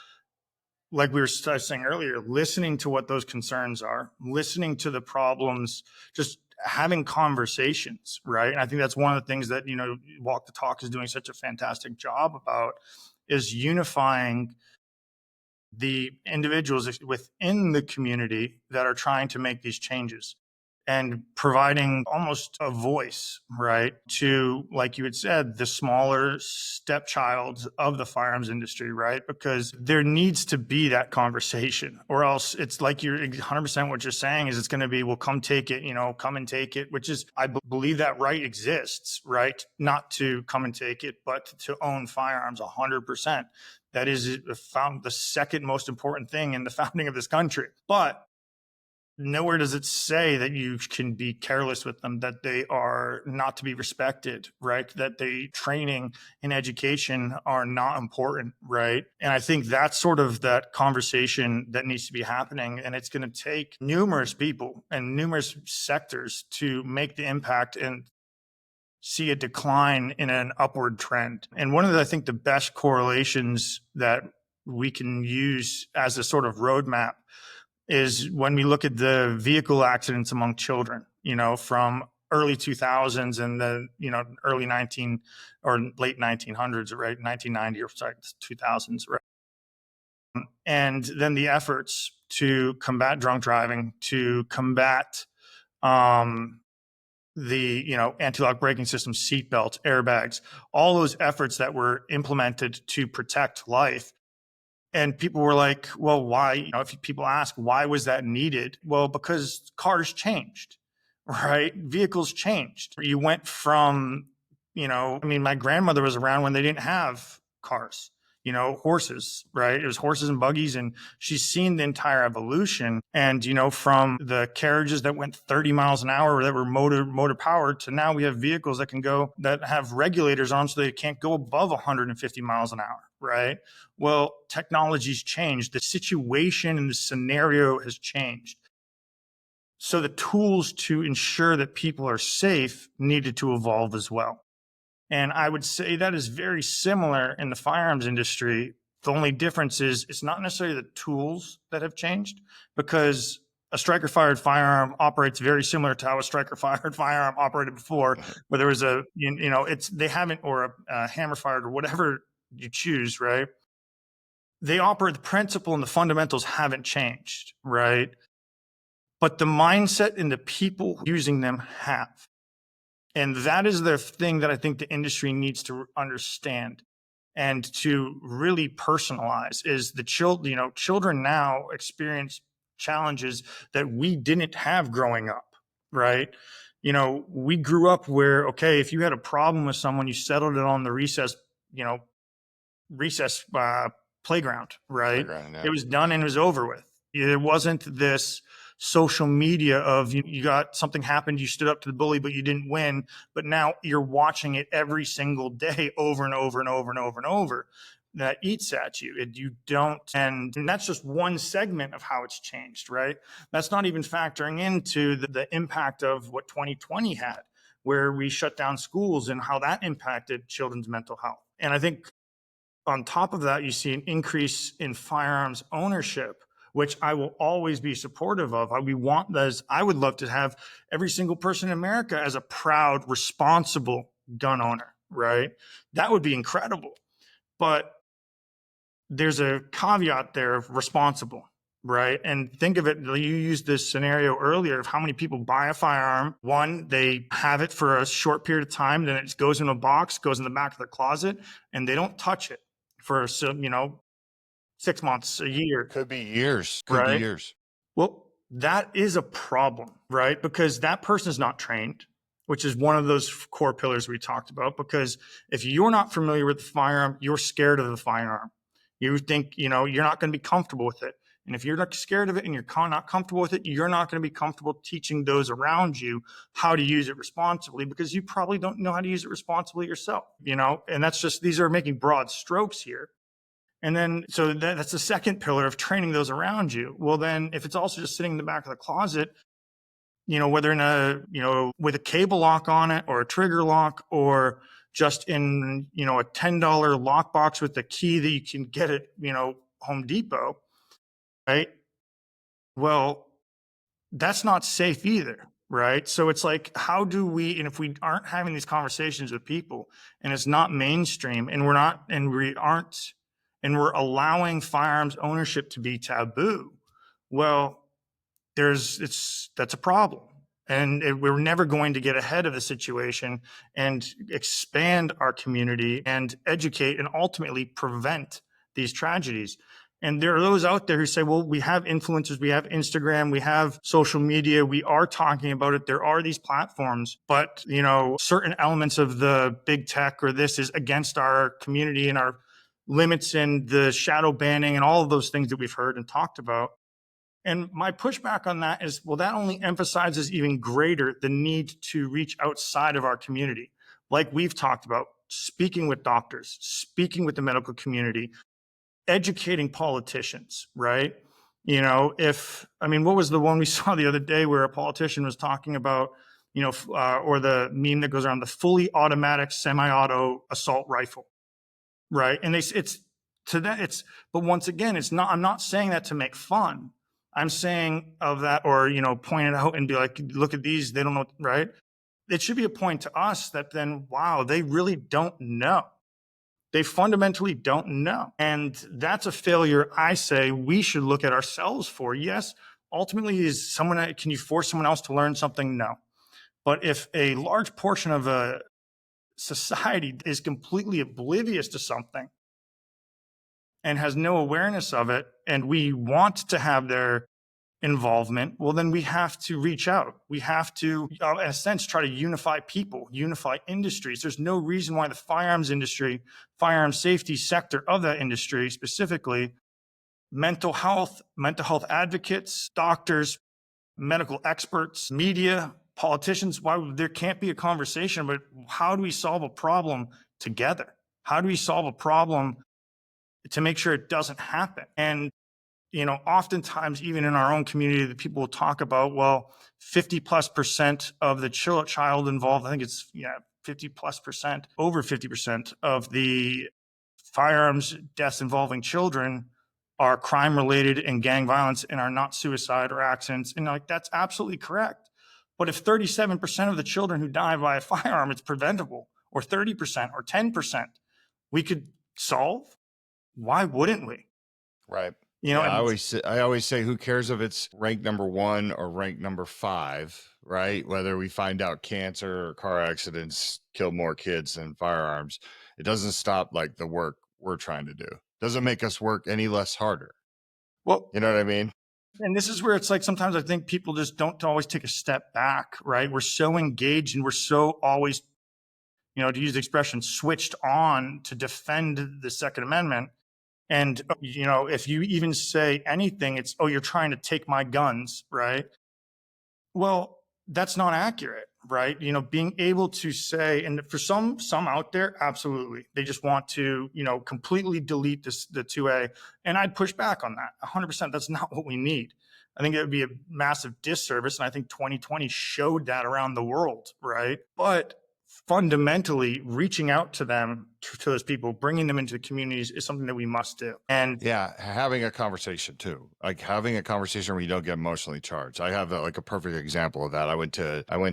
like we were saying earlier, listening to what those concerns are, listening to the problems, just having conversations, right? And I think that's one of the things that, Walk the Talk is doing such a fantastic job about, is unifying the individuals within the community that are trying to make these changes, and providing almost a voice, right, to, like you had said, the smaller stepchild of the firearms industry, right? Because there needs to be that conversation, or else it's like you're 100% what you're saying is, it's going to be, well, come take it, come and take it, which is, I believe that right exists, right? Not to come and take it, but to own firearms 100%. That is the second most important thing in the founding of this country. But nowhere does it say that you can be careless with them, that they are not to be respected, right? That the training and education are not important, right? And I think that's sort of that conversation that needs to be happening. And it's going to take numerous people and numerous sectors to make the impact and see a decline in an upward trend. And one of I think the best correlations that we can use as a sort of roadmap is when we look at the vehicle accidents among children, from early 2000s and the, early 19 or late 1900s, right? 1990 or sorry, 2000s, right? And then the efforts to combat drunk driving, to combat, the anti-lock braking systems, seatbelts, airbags, all those efforts that were implemented to protect life. And people were like, well, why? If people ask, why was that needed? Well, because cars changed, right? Vehicles changed. You went from, my grandmother was around when they didn't have cars, horses, right? It was horses and buggies. And she's seen the entire evolution. And, from the carriages that went 30 miles an hour that were motor powered, to now we have vehicles that have regulators on so they can't go above 150 miles an hour, right? Well, technology's changed. The situation and the scenario has changed. So the tools to ensure that people are safe needed to evolve as well. And I would say that is very similar in the firearms industry. The only difference is it's not necessarily the tools that have changed, because a striker fired firearm operates very similar to how a striker fired firearm operated before, where there was they haven't, or a hammer fired, or whatever you choose, right? They operate, the principle and the fundamentals haven't changed, right? but the mindset and the people using them have. And that is the thing that I think the industry needs to understand and to really personalize is the children now experience challenges that we didn't have growing up, right? We grew up where, okay, if you had a problem with someone, you settled it on the recess playground, right? Playground, yeah. It was done and it was over with. It wasn't this social media of you got something happened, you stood up to the bully, but you didn't win. But now you're watching it every single day over and over and over and over and over. That eats at you. You don't, and that's just one segment of how it's changed, right? That's not even factoring into the impact of what 2020 had, where we shut down schools and how that impacted children's mental health. And I think on top of that, you see an increase in firearms ownership, which I will always be supportive of. I would love to have every single person in America as a proud, responsible gun owner, right? That would be incredible. But there's a caveat there of responsible, right? And think of it, you used this scenario earlier of how many people buy a firearm. One, they have it for a short period of time, then it goes in a box, goes in the back of their closet, and they don't touch it for 6 months, a year. Could be years. Could be Right. years. Well, that is a problem, right? Because that person is not trained, which is one of those core pillars we talked about. Because if you're not familiar with the firearm, you're scared of the firearm. You think, you're not going to be comfortable with it. And if you're not scared of it and you're not comfortable with it, you're not going to be comfortable teaching those around you how to use it responsibly because you probably don't know how to use it responsibly yourself, and that's just, these are making broad strokes here. And then, so that's the second pillar of training those around you. Well, then if it's also just sitting in the back of the closet, whether in with a cable lock on it or a trigger lock or just in, a $10 lockbox with the key that you can get at, Home Depot, right? Well, that's not safe either, right? So it's like, how do we, and if we aren't having these conversations with people and it's not mainstream and we're allowing firearms ownership to be taboo, well, that's a problem. And we're never going to get ahead of the situation and expand our community and educate and ultimately prevent these tragedies. And there are those out there who say, well, we have influencers, we have Instagram, we have social media, we are talking about it. There are these platforms, but, certain elements of the big tech or this is against our community and our limits and the shadow banning and all of those things that we've heard and talked about. And my pushback on that is, well, that only emphasizes even greater the need to reach outside of our community. Like we've talked about, speaking with doctors, speaking with the medical community, educating politicians, right? What was the one we saw the other day where a politician was talking about, or the meme that goes around, the fully automatic semi-auto assault rifle, right? And but once again, I'm not saying that to make fun. I'm saying of that, or, point it out and be like, look at these, they don't know, right? It should be a point to us that then, wow, they really don't know. They fundamentally don't know. And that's a failure I say we should look at ourselves for. Yes, ultimately, can you force someone else to learn something? No. But if a large portion of a society is completely oblivious to something and has no awareness of it, and we want to have their involvement, well, then we have to reach out. We have to, in a sense, try to unify people, unify industries. There's no reason why the firearms industry, firearms safety sector of that industry specifically, mental health advocates, doctors, medical experts, media, politicians, why there can't be a conversation about how do we solve a problem together? How do we solve a problem to make sure it doesn't happen? And oftentimes, even in our own community, that people will talk about, well, 50+% of the child involved, I think it's 50+%, over 50% of the firearms deaths involving children are crime related and gang violence and are not suicide or accidents. And that's absolutely correct. But if 37% of the children who die by a firearm, it's preventable, or 30% or 10%, we could solve, why wouldn't we? Right. Yeah, and I always say, who cares if it's rank number 1 or rank number 5, right? Whether we find out cancer or car accidents kill more kids than firearms, it doesn't stop like the work we're trying to do. Doesn't make us work any less harder. well, You know what I mean? and this is where it's like sometimes I think people just don't always take a step back, right? We're so engaged and we're so always, to use the expression, switched on to defend the Second Amendment. And, if you even say anything, it's, oh, you're trying to take my guns, right? Well, that's not accurate, right? Being able to say, and for some out there, absolutely, they just want to, completely delete the 2A, and I'd push back on that 100%. That's not what we need. I think it would be a massive disservice, and I think 2020 showed that around the world, right? But fundamentally, reaching out to them, to those people, bringing them into the communities is something that we must do. And yeah, having a conversation too, like having a conversation where you don't get emotionally charged. I have like a perfect example of that. I went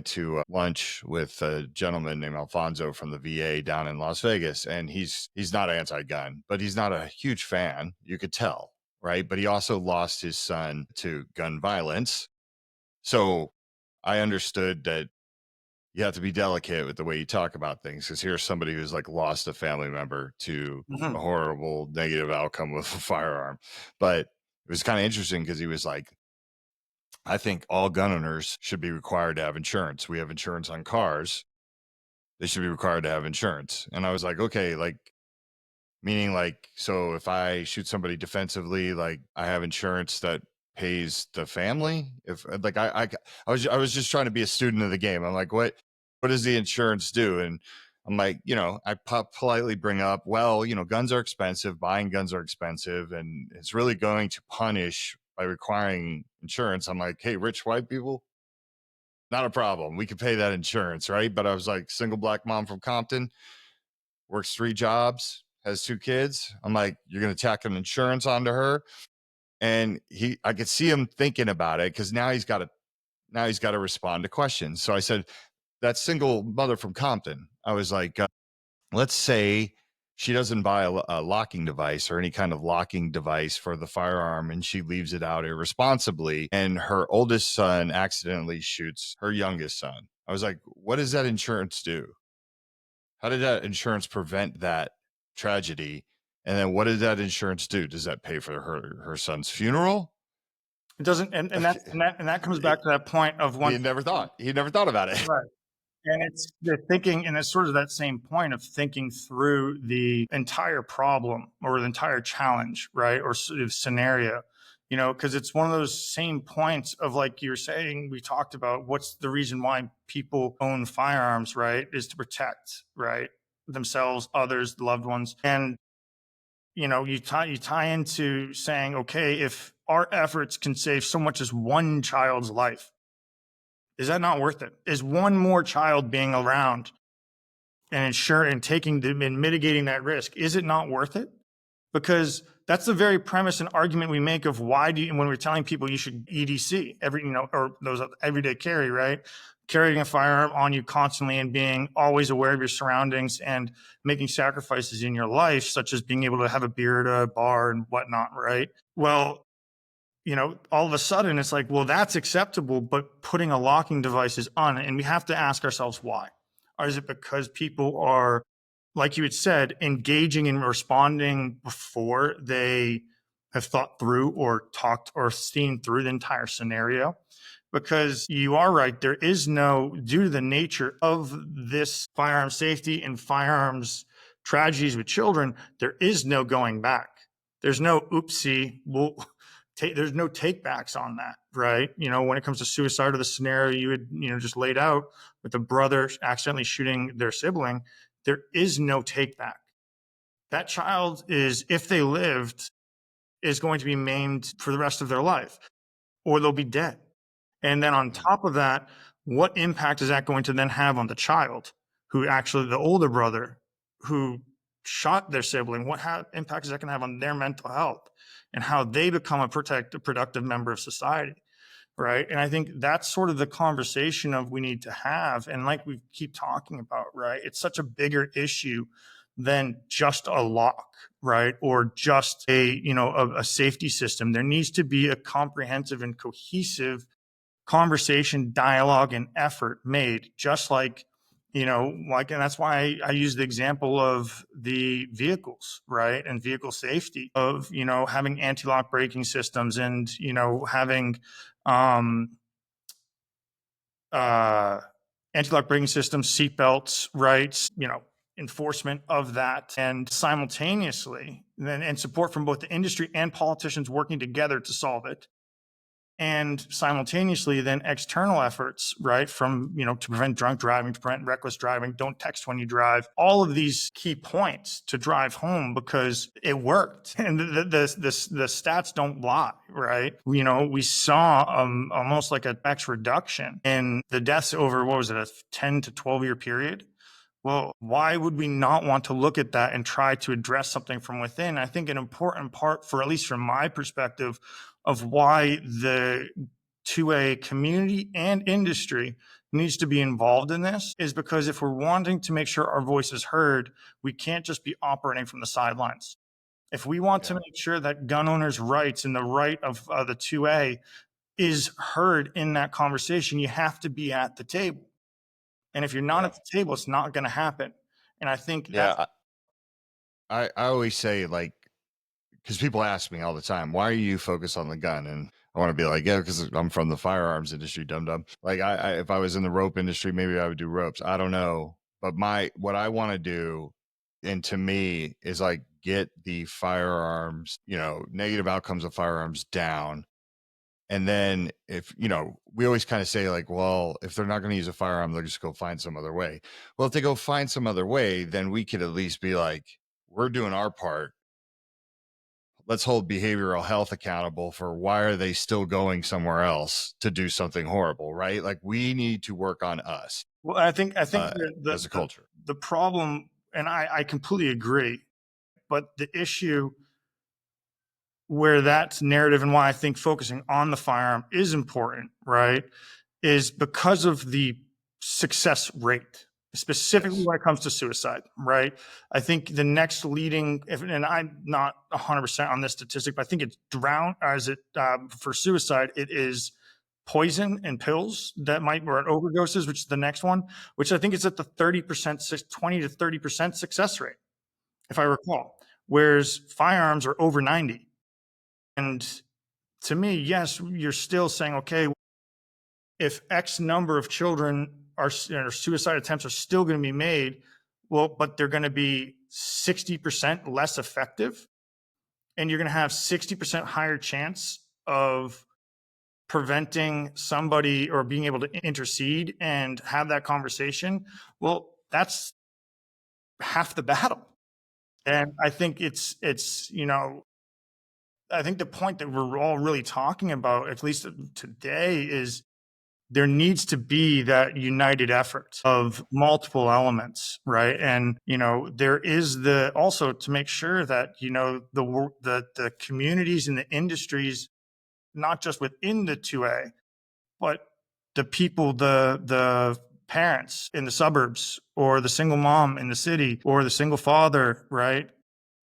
to lunch with a gentleman named Alfonso from the VA down in Las Vegas, and he's not anti-gun, but he's not a huge fan. You could tell, right? But he also lost his son to gun violence. So I understood that you have to be delicate with the way you talk about things, because here's somebody who's like lost a family member to a horrible negative outcome with a firearm. But it was kind of interesting because he was like, I think all gun owners should be required to have insurance. We have insurance on cars. They should be required to have insurance. And I was like, okay, like, meaning like, so if I shoot somebody defensively, like I have insurance that pays the family. If like I was just trying to be a student of the game. I'm like, what does the insurance do? And I'm like, I politely bring up, well, guns are expensive, buying guns are expensive, and it's really going to punish by requiring insurance. I'm like, hey, rich white people, not a problem. We could pay that insurance, right? But I was like, single black mom from Compton, works 3 jobs, has 2 kids. I'm like, you're going to tack an insurance onto her? And I could see him thinking about it, because now he's got to respond to questions. So I said, that single mother from Compton, I was like, let's say she doesn't buy a locking device or any kind of locking device for the firearm, and she leaves it out irresponsibly, and her oldest son accidentally shoots her youngest son. I was like, what does that insurance do? How did that insurance prevent that tragedy? And then what did that insurance do? Does that pay for her son's funeral? it doesn't, and that comes back to that point of He one. never thought about it. Right. And it's the thinking, and it's sort of that same point of thinking through the entire problem or the entire challenge, right? Or sort of scenario, because it's one of those same points of, like you're saying, we talked about what's the reason why people own firearms, right? Is to protect, right? Themselves, others, loved ones. And, you tie into saying, okay, if our efforts can save so much as one child's life, is that not worth it? Is one more child being around and taking them and mitigating that risk, is it not worth it? Because that's the very premise and argument we make of why when we're telling people you should EDC or those everyday carry, right? Carrying a firearm on you constantly and being always aware of your surroundings and making sacrifices in your life, such as being able to have a beer at a bar and whatnot, right? Well, all of a sudden it's like, well, that's acceptable, but putting a locking device is on it. And we have to ask ourselves why. Or is it because people are, like you had said, engaging and responding before they have thought through or talked or seen through the entire scenario? Because you are right, there is no, due to the nature of this firearm safety and firearms tragedies with children, there is no going back. There's no oopsie. There's no takebacks on that, right? When it comes to suicide or the scenario you had, just laid out with a brother accidentally shooting their sibling, there is no takeback. That child is, if they lived, is going to be maimed for the rest of their life, or they'll be dead. And then on top of that, what impact is that going to then have on the child who actually, the older brother who shot their sibling? What impact is that going to have on their mental health and how they become a productive member of society? Right. And I think that's sort of the conversation of we need to have. And like we keep talking about, right, it's such a bigger issue than just a lock, right? Or just a safety system. There needs to be a comprehensive and cohesive conversation, dialogue, and effort made, just like, and that's why I use the example of the vehicles, right? And vehicle safety of, having anti-lock braking systems and, having, anti-lock braking systems, seatbelts, right? Enforcement of that, and simultaneously, and support from both the industry and politicians working together to solve it. And simultaneously, then external efforts, right, from, to prevent drunk driving, to prevent reckless driving, don't text when you drive, all of these key points to drive home because it worked. And the stats don't lie, right? We saw almost like a X reduction in the deaths over, what was it, a 10 to 12 year period? Well, why would we not want to look at that and try to address something from within? I think an important part, for at least from my perspective, of why the 2A community and industry needs to be involved in this is because if we're wanting to make sure our voice is heard, we can't just be operating from the sidelines. If we want to make sure that gun owners' rights and the right of the 2A is heard in that conversation, you have to be at the table. And if you're not at the table, it's not going to happen. And I think I always say, like, because people ask me all the time, why are you focused on the gun? And I want to be like, yeah, because I'm from the firearms industry, dum dum. Like, if I was in the rope industry, maybe I would do ropes. I don't know. But what I want to do, and to me, is like get the firearms, negative outcomes of firearms down. And then if, we always kind of say like, well, if they're not going to use a firearm, they'll just go find some other way. Well, if they go find some other way, then we could at least be like, we're doing our part. Let's hold behavioral health accountable for why are they still going somewhere else to do something horrible, right? Like, we need to work on us. Well, I think as a culture. The problem, and I completely agree, but the issue where that's narrative and why I think focusing on the firearm is important, right, is because of the success rate, specifically when it comes to suicide, right? I think the next leading, and I'm not 100% on this statistic, but I think it's for suicide, it is poison and pills that or overdoses, which is the next one, which I think is at the 30%, 20 to 30% success rate, if I recall, whereas firearms are over 90. And to me, yes, you're still saying, okay, if X number of children are suicide attempts are still going to be made, well, but they're going to be 60% less effective, and you're going to have 60% higher chance of preventing somebody or being able to intercede and have that conversation. Well, that's half the battle. And I think I think the point that we're all really talking about, at least today, is there needs to be that united effort of multiple elements, right? And there is also to make sure that the communities and the industries, not just within the 2A, but the people, the parents in the suburbs, or the single mom in the city, or the single father, right?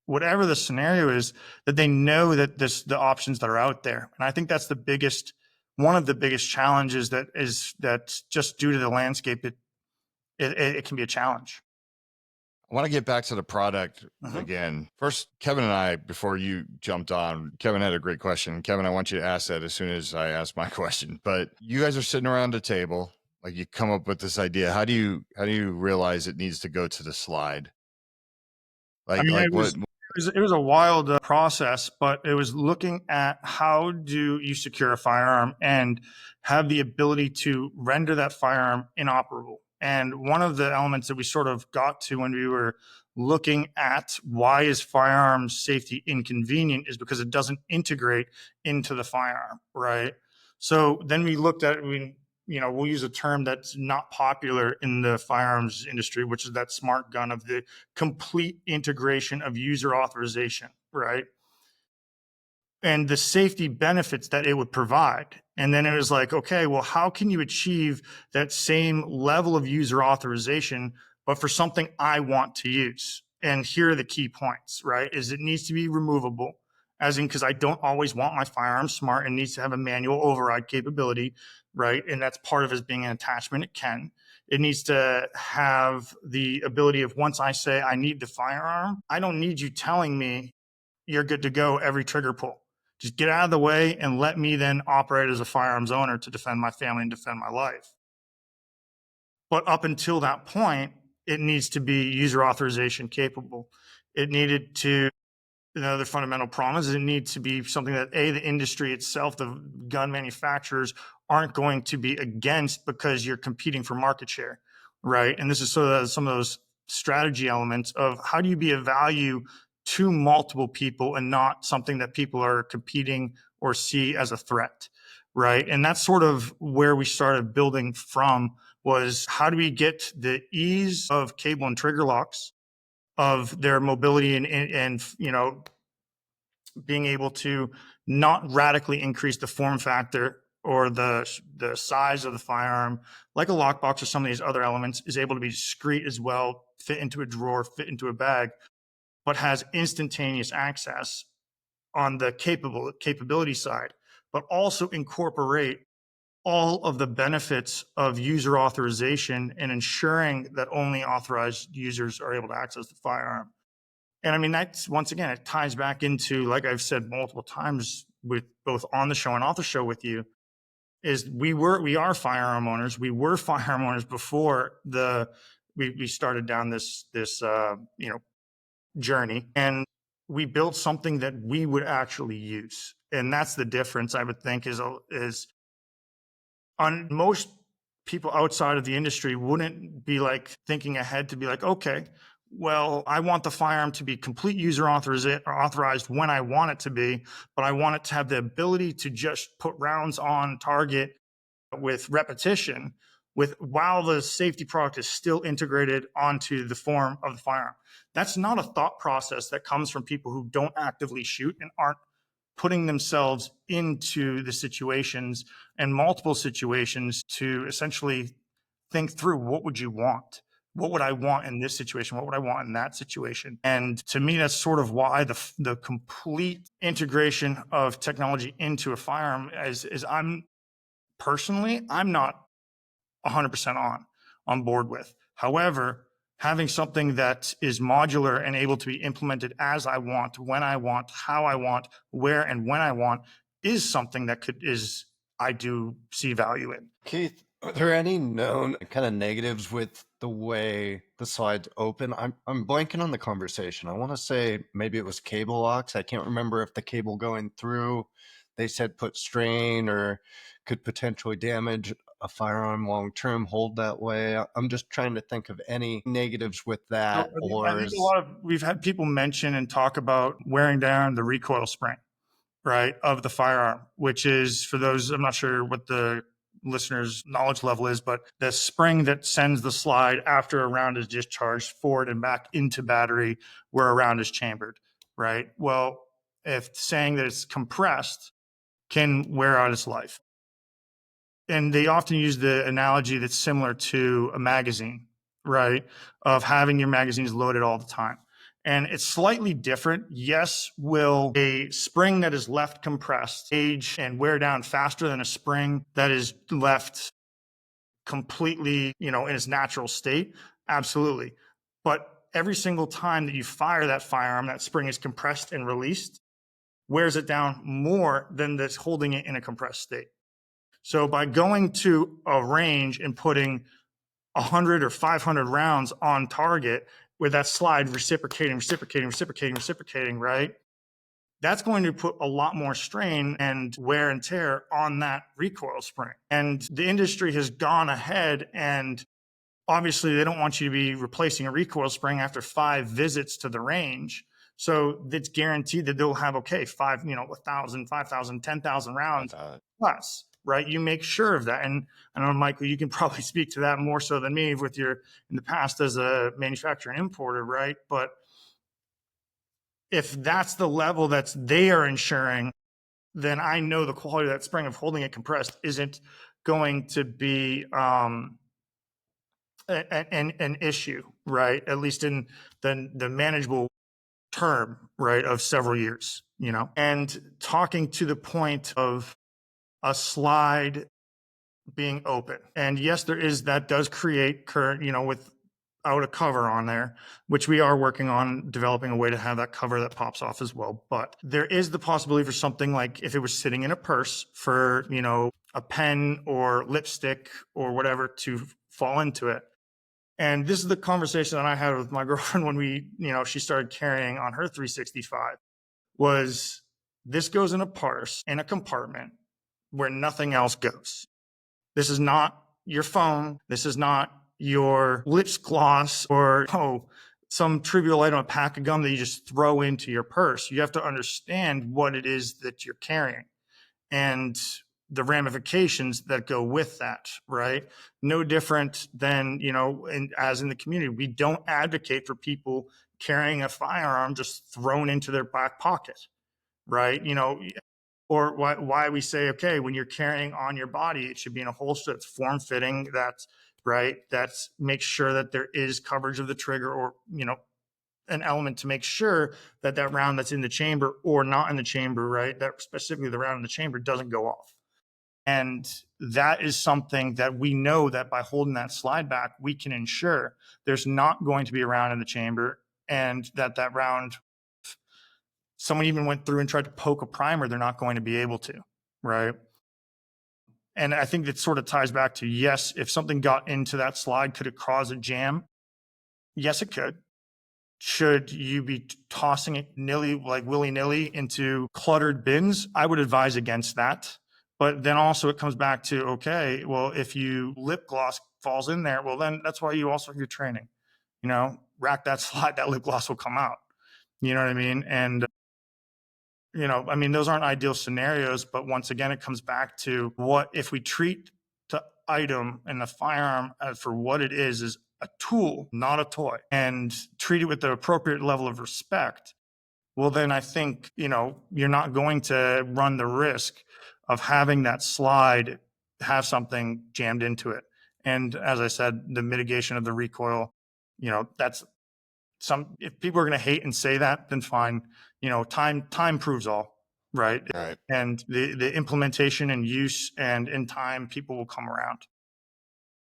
Whatever the scenario is, that they know that the options that are out there. And I think that's one of the biggest challenges that's just due to the landscape. It can be a challenge. I want to get back to the product again. First, Kevin and I, before you jumped on, Kevin had a great question. Kevin, I want you to ask that as soon as I ask my question. But you guys are sitting around a table, like, you come up with this idea. How do you realize it needs to go to the slide? Like, it was a wild process, but it was looking at how do you secure a firearm and have the ability to render that firearm inoperable. And one of the elements that we sort of got to when we were looking at why is firearms safety inconvenient is because it doesn't integrate into the firearm, right? So then we looked at it, we'll use a term that's not popular in the firearms industry, which is that smart gun of the complete integration of user authorization, right? And the safety benefits that it would provide. And then it was like, okay, well, how can you achieve that same level of user authorization, but for something I want to use? And here are the key points, right? Is it needs to be removable, as in, because I don't always want my firearm smart, and needs to have a manual override capability, right? And that's part of it being an attachment. It can. It needs to have the ability of, once I say I need the firearm, I don't need you telling me you're good to go every trigger pull. Just get out of the way and let me then operate as a firearms owner to defend my family and defend my life. But up until that point, it needs to be user authorization capable. It needed to, another fundamental promise is it needs to be something that the industry itself, the gun manufacturers, aren't going to be against, because you're competing for market share, right? And this is sort of some of those strategy elements of how do you be a value to multiple people and not something that people are competing or see as a threat, right? And that's sort of where we started building from, was how do we get the ease of cable and trigger locks, of their mobility, and being able to not radically increase the form factor or the size of the firearm, like a lockbox or some of these other elements, is able to be discreet as well, fit into a drawer, fit into a bag, but has instantaneous access on the capability side, but also incorporate all of the benefits of user authorization and ensuring that only authorized users are able to access the firearm. And I mean, that's, once again, it ties back into, like I've said multiple times, with both on the show and off the show with you, is we are firearm owners. We were firearm owners before we started down this journey, and we built something that we would actually use. And that's the difference, I would think, is on most people outside of the industry wouldn't be like thinking ahead to be like, okay, well, I want the firearm to be complete user authorized when I want it to be, but I want it to have the ability to just put rounds on target with repetition, while the safety product is still integrated onto the form of the firearm. That's not a thought process that comes from people who don't actively shoot and aren't putting themselves into the situations and multiple situations to essentially think through, what would you want? What would I want in this situation? What would I want in that situation? And to me, that's sort of why the complete integration of technology into a firearm is I'm not 100% on board with. However, having something that is modular and able to be implemented as I want, when I want, how I want, where and when I want, is something that I do see value in. Keith, are there any known kind of negatives with the way the slides open? I'm blanking on the conversation. I want to say maybe it was cable locks. I can't remember if the cable going through, they said put strain or could potentially damage a firearm long term hold that way. I'm just trying to think of any negatives with So that. I Or think we've had people mention and talk about wearing down the recoil spring, right, of the firearm, which is, for those, I'm not sure what the listeners' knowledge level is, but the spring that sends the slide after a round is discharged forward and back into battery where a round is chambered, right? Well, if saying that it's compressed can wear out its life. And they often use the analogy that's similar to a magazine, right? Of having your magazines loaded all the time. And it's slightly different. Yes, will a spring that is left compressed age and wear down faster than a spring that is left completely, in its natural state? Absolutely. But every single time that you fire that firearm, that spring is compressed and released, wears it down more than this holding it in a compressed state. So by going to a range and putting 100 or 500 rounds on target with that slide reciprocating, right? That's going to put a lot more strain and wear and tear on that recoil spring. And the industry has gone ahead, and obviously they don't want you to be replacing a recoil spring after 5 visits to the range. So it's guaranteed that they'll have, 1,000, 5,000, 10,000 rounds plus, right? You make sure of that. And I know, Michael, you can probably speak to that more so than me with your, in the past as a manufacturer and importer, right? But if that's the level that they are ensuring, then I know the quality of that spring of holding it compressed isn't going to be an issue, right? At least in the manageable term, right, of several years, and talking to the point of a slide being open. And yes, that does create current, without a cover on there, which we are working on developing a way to have that cover that pops off as well. But there is the possibility for something like if it was sitting in a purse for, a pen or lipstick or whatever to fall into it. And this is the conversation that I had with my girlfriend when she started carrying on her 365 was this goes in a purse in a compartment where nothing else goes. This is not your phone. This is not your lips gloss or some trivial item, a pack of gum that you just throw into your purse. You have to understand what it is that you're carrying and the ramifications that go with that, right? No different than, as in the community, we don't advocate for people carrying a firearm just thrown into their back pocket, right? Or why we say, okay, when you're carrying on your body, it should be in a holster that's form fitting, that's right, that's make sure that there is coverage of the trigger or, an element to make sure that that round that's in the chamber or not in the chamber, right, that specifically the round in the chamber doesn't go off. And that is something that we know that by holding that slide back, we can ensure there's not going to be a round in the chamber and that round, someone even went through and tried to poke a primer, they're not going to be able to, right? And I think that sort of ties back to, yes, if something got into that slide, could it cause a jam? Yes, it could. Should you be tossing it willy-nilly into cluttered bins? I would advise against that. But then also it comes back to, okay, well, if you lip gloss falls in there, well, then that's why you also have your training, rack that slide, that lip gloss will come out. You know what I mean? And those aren't ideal scenarios, but once again, it comes back to what if we treat the item and the firearm for what it is a tool, not a toy, and treat it with the appropriate level of respect. Well, then I think, you're not going to run the risk of having that slide have something jammed into it. And as I said, the mitigation of the recoil, that's if people are going to hate and say that, then fine. Time proves all, right? Right. And the implementation and use and in time, people will come around.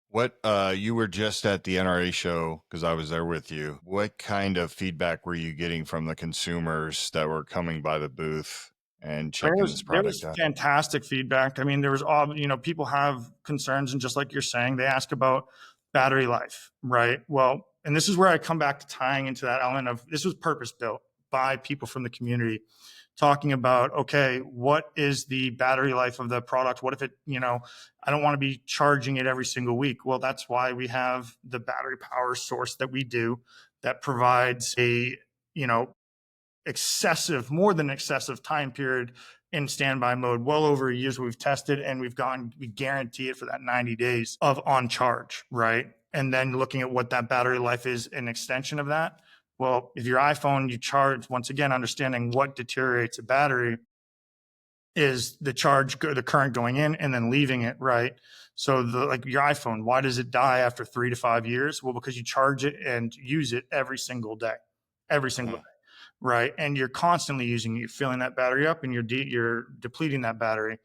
What you were just at the NRA show because I was there with you. What kind of feedback were you getting from the consumers that were coming by the booth and checking this There product was out? fantastic feedback. There was all, people have concerns, and just like you're saying, they ask about battery life, right? Well, and this is where I come back to tying into that element of this was purpose built by people from the community, talking about, okay, what is the battery life of the product? What if it, I don't want to be charging it every single week. Well, that's why we have the battery power source that we do that provides a, more than excessive time period in standby mode, well over a year's we've tested, and we guarantee it for that 90 days of on charge, right? And then looking at what that battery life is, an extension of that. Well, if your iPhone, you charge, once again, understanding what deteriorates a battery is the current going in and then leaving it, right? So like your iPhone, why does it die after 3 to 5 years? Well, because you charge it and use it every single day, right? And you're constantly using it, you're filling that battery up and you're depleting that battery.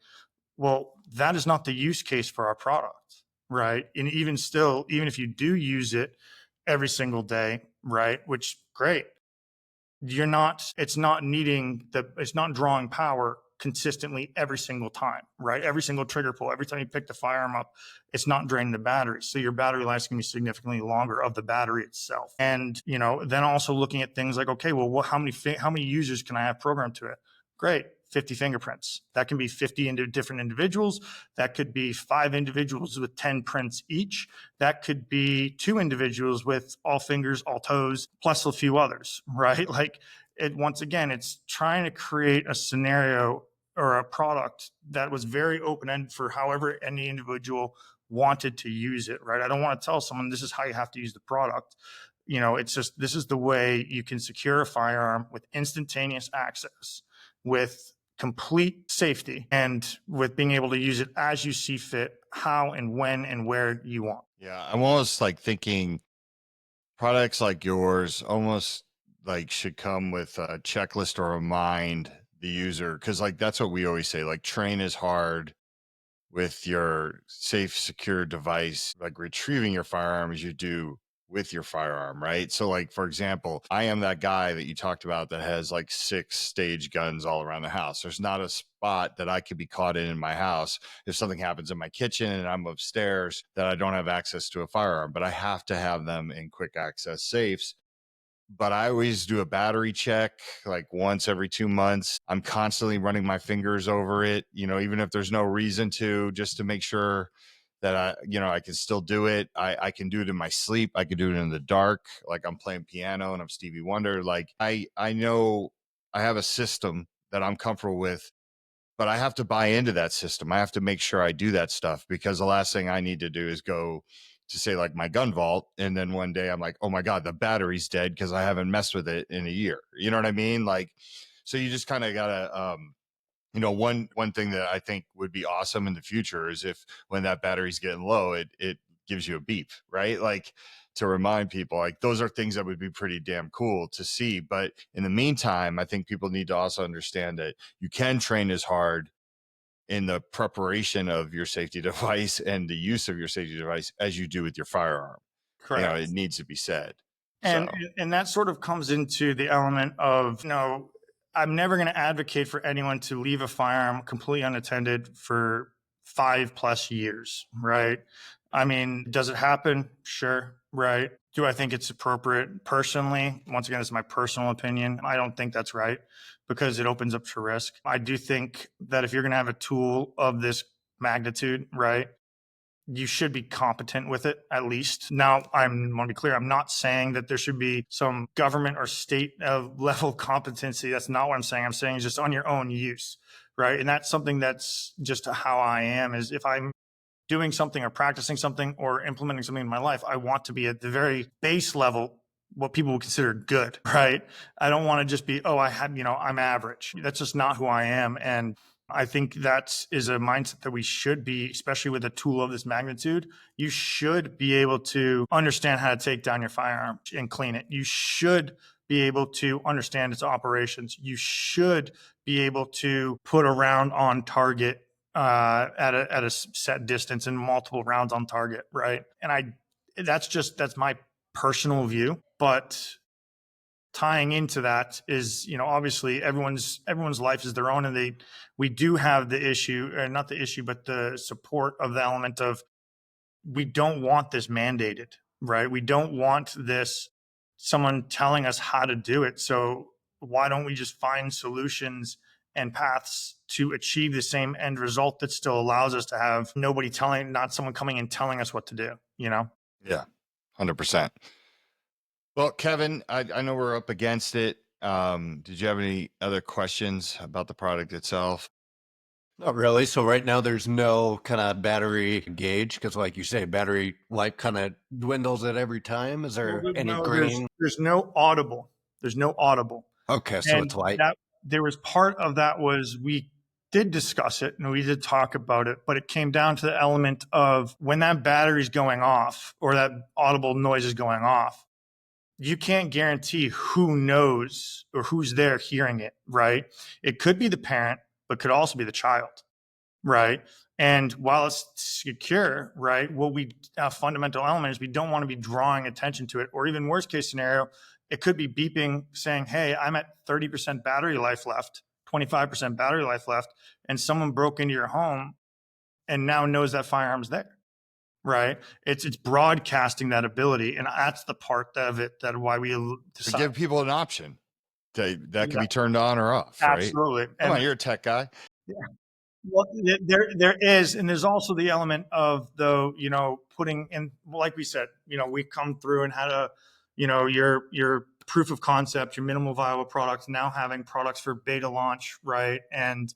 Well, that is not the use case for our product, right? And even if you do use it every single day, right, which great, it's not drawing power consistently every single time, right? Every single trigger pull, every time you pick the firearm up, it's not draining the battery. So your battery life is going to be significantly longer of the battery itself. And, then also looking at things like, okay, well, how many users can I have programmed to it? Great. 50 fingerprints. That can be 50 different individuals. That could be 5 individuals with 10 prints each. That could be 2 individuals with all fingers, all toes, plus a few others, right? Like once again, it's trying to create a scenario or a product that was very open-ended for however any individual wanted to use it, right? I don't want to tell someone this is how you have to use the product. It's just, this is the way you can secure a firearm with instantaneous access, with complete safety, and with being able to use it as you see fit, how and when and where you want. Yeah, I'm almost like thinking products like yours almost like should come with a checklist or remind the user, because like that's what we always say, like train is hard with your safe, secure device, like retrieving your firearm as you do with your firearm, right? So, like, for example, I am that guy that you talked about that has like 6 stage guns all around the house. There's not a spot that I could be caught in my house if something happens in my kitchen and I'm upstairs that I don't have access to a firearm, but I have to have them in quick access safes. But I always do a battery check like once every 2 months. I'm constantly running my fingers over it, even if there's no reason to, just to make sure that I can still do it. I can do it in my sleep. I can do it in the dark. Like I'm playing piano and I'm Stevie Wonder. Like I know I have a system that I'm comfortable with, but I have to buy into that system. I have to make sure I do that stuff, because the last thing I need to do is go to say like my gun vault, and then one day I'm like, oh my god, the battery's dead because I haven't messed with it in a year. You know what I mean? Like, so you just kind of gotta one thing that I think would be awesome in the future is if when that battery's getting low, it gives you a beep, right? Like, to remind people. Like, those are things that would be pretty damn cool to see. But in the meantime, I think people need to also understand that you can train as hard in the preparation of your safety device and the use of your safety device as you do with your firearm. It Correct. needs to be said. And So and that sort of comes into the element of, I'm never going to advocate for anyone to leave a firearm completely unattended for 5+ years, right? I mean, does it happen? Sure, right? Do I think it's appropriate? Personally, once again, it's my personal opinion. I don't think that's right, because it opens up to risk. I do think that if you're going to have a tool of this magnitude, right, you should be competent with it at least. Now, I want to be clear. I'm not saying that there should be some government or state level competency. That's not what I'm saying. I'm saying it's just on your own use, right? And that's something that's just how I am, is if I'm doing something or practicing something or implementing something in my life, I want to be at the very base level, what people would consider good, right? I don't want to just be, I'm average. That's just not who I am. And I think that is a mindset that we should be, especially with a tool of this magnitude. You should be able to understand how to take down your firearm and clean it. You should be able to understand its operations. You should be able to put a round on target at a set distance and multiple rounds on target, right? And that's my personal view. But tying into that is, obviously everyone's life is their own, and we do have the issue, or not the issue, but the support of the element of, we don't want this mandated, right? We don't want this someone telling us how to do it. So why don't we just find solutions and paths to achieve the same end result that still allows us to have not someone coming and telling us what to do, yeah, 100%. Well, Kevin, I know we're up against it. Did you have any other questions about the product itself? Not really. So right now there's no kind of battery gauge, because like you say, battery life kind of dwindles at every time. Is Well, there any no, green? there's no audible. There's no audible. Okay, so And it's light. that there was part of that was, we did discuss it and we did talk about it, but it came down to the element of, when that battery's going off or that audible noise is going off, you can't guarantee who knows or who's there hearing it, right? It could be the parent, but could also be the child, right? And while it's secure, right, what we fundamental element is, we don't want to be drawing attention to it. Or even worst case scenario, it could be beeping saying, hey, I'm at 30% battery life left, 25% battery life left, and someone broke into your home and now knows that firearm's there, right? It's broadcasting that ability, and that's the part of it that why we To decide. give people an option that can Yeah, be turned on or off, right? absolutely. Come And on, you're a tech guy. well, there is, and there's also the element of, though, putting in, like we said, we come through and had your proof of concept, your minimal viable products, now having products for beta launch, right? And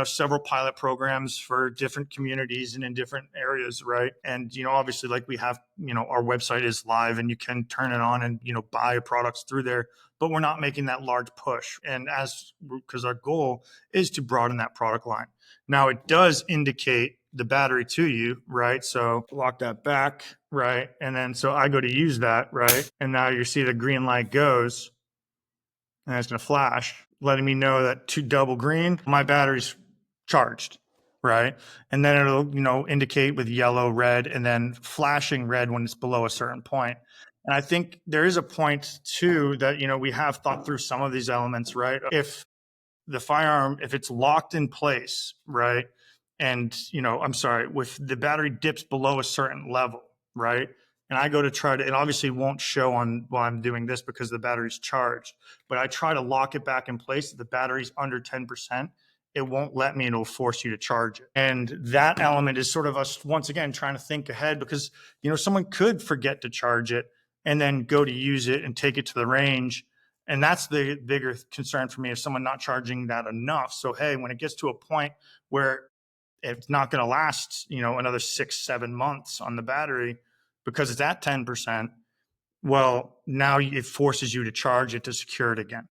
several pilot programs for different communities and in different areas, right? And obviously, like, we have, our website is live and you can turn it on and buy products through there, but we're not making that large push. And because our goal is to broaden that product line. Now, it does indicate the battery to you, right? So lock that back, right? And then so I go to use that, right? And now you see the green light goes, and it's going to flash, letting me know that to double green, my battery's charged, right? And then it'll, indicate with yellow, red, and then flashing red when it's below a certain point. And I think there is a point too that, we have thought through some of these elements, right? If the firearm, if it's locked in place, right? And, I'm sorry, if the battery dips below a certain level, right? And I go to try to, it obviously won't show on while I'm doing this because the battery's charged, but I try to lock it back in place. If the battery's under 10%, it won't let me, and it'll force you to charge it. And that element is sort of us, once again, trying to think ahead because, someone could forget to charge it and then go to use it and take it to the range. And that's the bigger concern for me, is someone not charging that enough. So, hey, when it gets to a point where it's not going to last, another 6-7 months on the battery because it's at 10%, well, now it forces you to charge it to secure it again.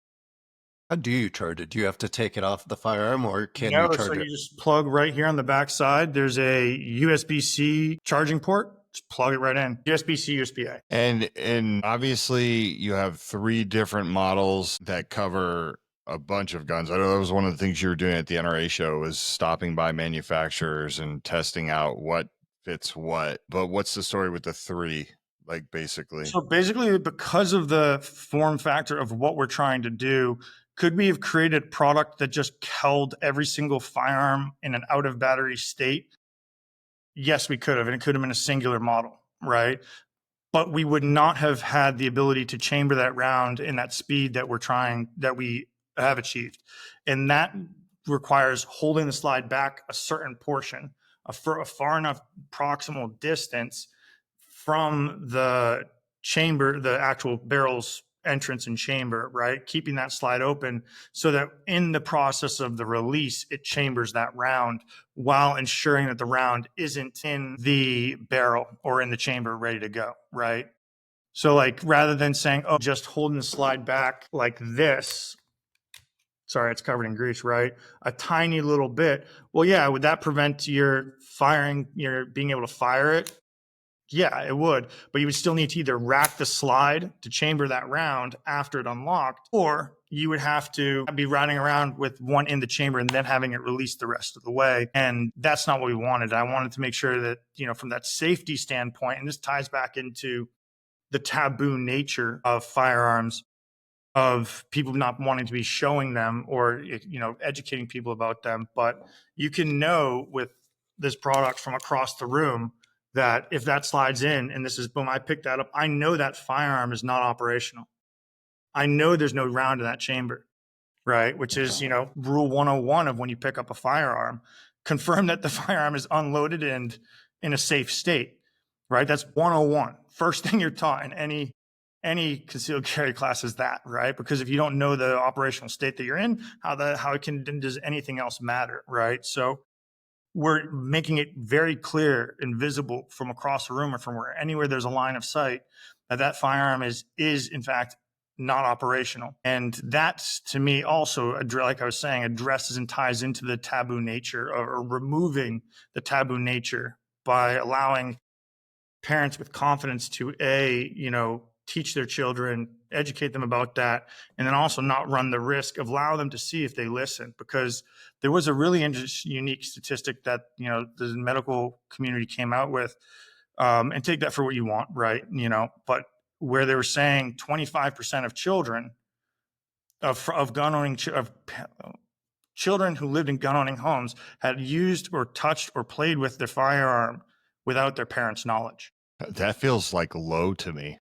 How do you charge it? Do you have to take it off the firearm, or can you No, so charge you it? just plug right here on the back side. There's a USB-C charging port. Just plug it right in. USB-C, USB-A. And obviously you have 3 different models that cover a bunch of guns. I know that was one of the things you were doing at the NRA show, was stopping by manufacturers and testing out what fits what. But what's the story with the 3, like, basically? So basically, because of the form factor of what we're trying to do, could we have created a product that just held every single firearm in an out of battery state? Yes, we could have, and it could have been a singular model, right? But we would not have had the ability to chamber that round in that speed that we have achieved. And that requires holding the slide back a certain portion, a far enough proximal distance from the chamber, the actual barrel's entrance and chamber, right? Keeping that slide open so that in the process of the release, it chambers that round while ensuring that the round isn't in the barrel or in the chamber ready to go, right? So, like, rather than saying, oh, just holding the slide back like this, sorry, it's covered in grease, right? A tiny little bit. Well, yeah, would that prevent your being able to fire it? Yeah, it would, but you would still need to either rack the slide to chamber that round after it unlocked, or you would have to be riding around with one in the chamber and then having it release the rest of the way. And that's not what we wanted. I wanted to make sure that, from that safety standpoint, and this ties back into the taboo nature of firearms, of people not wanting to be showing them or, educating people about them. But you can know with this product from across the room that if that slides in and this is boom, I picked that up, I know that firearm is not operational. I know there's no round in that chamber, right? Which is, rule 101 of when you pick up a firearm, confirm that the firearm is unloaded and in a safe state, right? That's 101. First thing you're taught in any concealed carry class is that, right? Because if you don't know the operational state that you're in, does anything else matter, right? So we're making it very clear and visible from across the room or from anywhere there's a line of sight that firearm is in fact not operational. And that, to me, also, like I was saying, addresses and ties into the taboo nature, or removing the taboo nature by allowing parents with confidence to teach their children, educate them about that, and then also not run the risk of allow them to see if they listen. Because there was a really unique statistic that the medical community came out with, and take that for what you want, right? But where they were saying 25% of children of gun owning children who lived in gun owning homes had used or touched or played with their firearm without their parents' knowledge. That feels like low to me.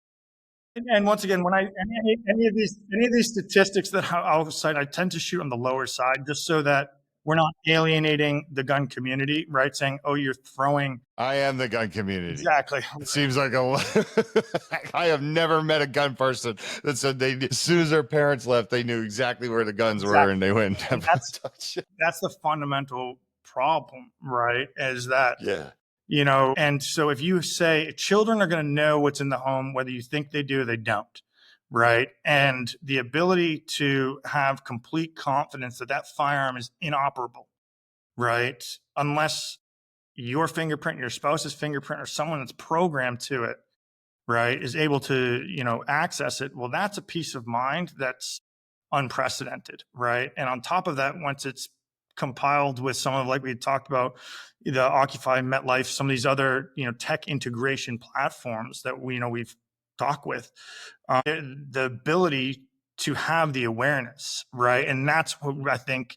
And once again, when any of these statistics that I'll cite, I tend to shoot on the lower side just so that we're not alienating the gun community, right? Saying, oh, you're throwing. I am the gun community. Exactly. It seems like I have never met a gun person that said as soon as their parents left, they knew exactly where the guns were and they went. And that's the fundamental problem, right? Is that, yeah. And so if you say children are going to know what's in the home, whether you think they do or they don't, right? And the ability to have complete confidence that firearm is inoperable, right? Unless your fingerprint, your spouse's fingerprint, or someone that's programmed to it, right, is able to, access it. Well, that's a peace of mind that's unprecedented, right? And on top of that, once it's compiled with some of, like we talked about, the Occupy, MetLife, some of these other, tech integration platforms that we've talked with, the ability to have the awareness, right? And that's what I think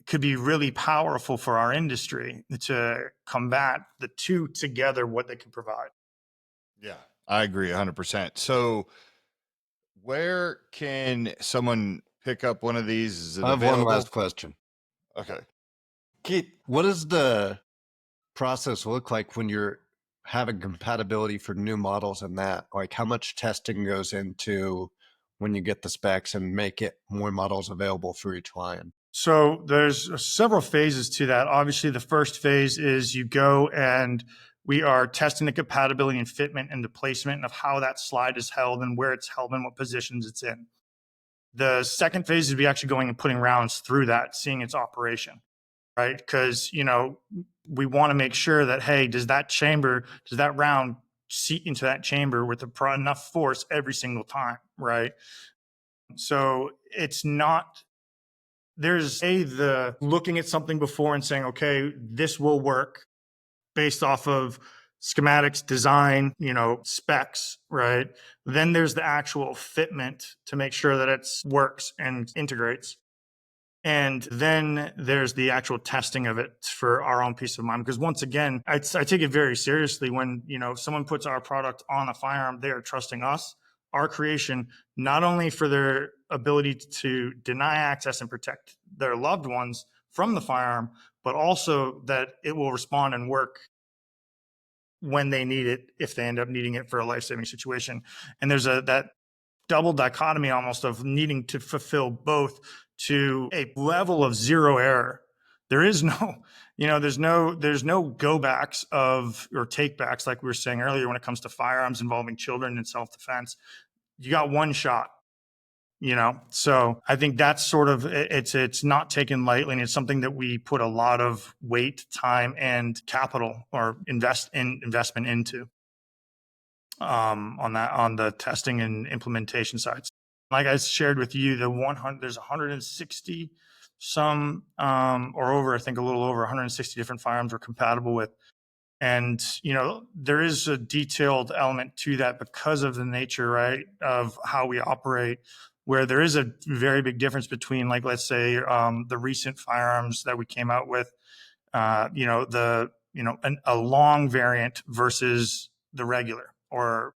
could be really powerful for our industry to combat the two together, what they can provide. Yeah, I agree 100%. So where can someone pick up one of these? Is it I have one available? last question. Okay. Keith, what does the process look like when you're having compatibility for new models and that? Like, how much testing goes into when you get the specs and make it more models available for each line? So there's several phases to that. Obviously, the first phase is you go and we are testing the compatibility and fitment and the placement of how that slide is held and where it's held and what positions it's in. The second phase is we actually going and putting rounds through that, seeing its operation, right? Because, we want to make sure that, hey, does that round seat into that chamber with enough force every single time, right? So it's not, there's the looking at something before and saying, okay, this will work based off of schematics, design, specs, right? Then there's the actual fitment to make sure that it works and integrates. And then there's the actual testing of it for our own peace of mind. Because once again, I take it very seriously when, someone puts our product on a firearm, they are trusting us, our creation, not only for their ability to deny access and protect their loved ones from the firearm, but also that it will respond and work when they need it, if they end up needing it for a life-saving situation. And there's that double dichotomy almost of needing to fulfill both to a level of zero error. There is no, there's no go backs or take backs, like we were saying earlier, when it comes to firearms involving children and self-defense. You got one shot, so I think that's sort of, it's not taken lightly, and it's something that we put a lot of weight, time, and capital or investment into on the testing and implementation sides. Like I shared with you, there's 160 some or over, I think a little over 160 different firearms we're compatible with. And, there is a detailed element to that because of the nature, right, of how we operate, where there is a very big difference between, like, let's say, the recent firearms that we came out with, a long variant versus the regular, or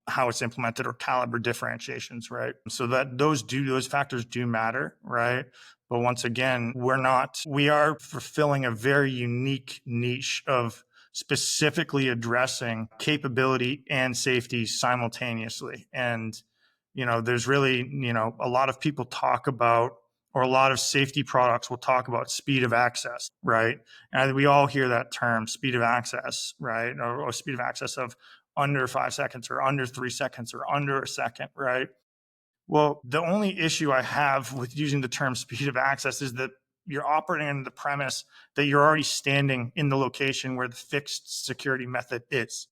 how it's implemented, or caliber differentiations, right? So that those factors do matter, right? But once again, we are fulfilling a very unique niche of specifically addressing capability and safety simultaneously. And, there's really, a lot of people talk about, or a lot of safety products will talk about speed of access, right? And we all hear that term, speed of access, right? Or speed of access of under 5 seconds or under 3 seconds or under a second, right? Well, the only issue I have with using the term speed of access is that you're operating under the premise that you're already standing in the location where the fixed security method is,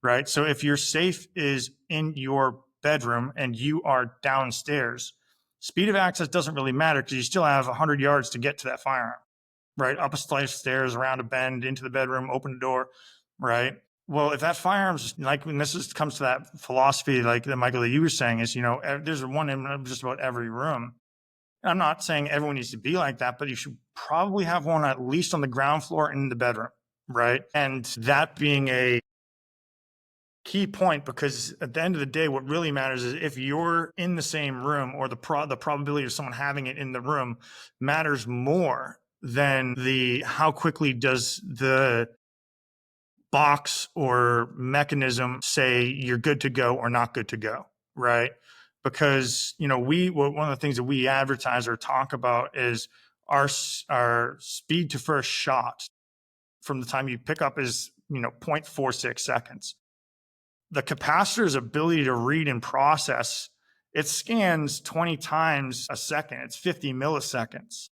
right? So if your safe is in your bedroom and you are downstairs, speed of access doesn't really matter because you still have 100 yards to get to that firearm, right? Up a flight of stairs, around a bend, into the bedroom, open the door, right? Well, if that firearms, like, when comes to that philosophy, like that, Michael, that you were saying, is, there's one in just about every room. I'm not saying everyone needs to be like that, but you should probably have one at least on the ground floor and in the bedroom, right? And that being a key point, because at the end of the day, what really matters is if you're in the same room, or the probability of someone having it in the room matters more than how quickly does the box or mechanism say you're good to go or not good to go, right? Because, one of the things that we advertise or talk about is our speed to first shot from the time you pick up is, 0.46 seconds. The capacitor's ability to read and process, it scans 20 times a second. It's 50 milliseconds.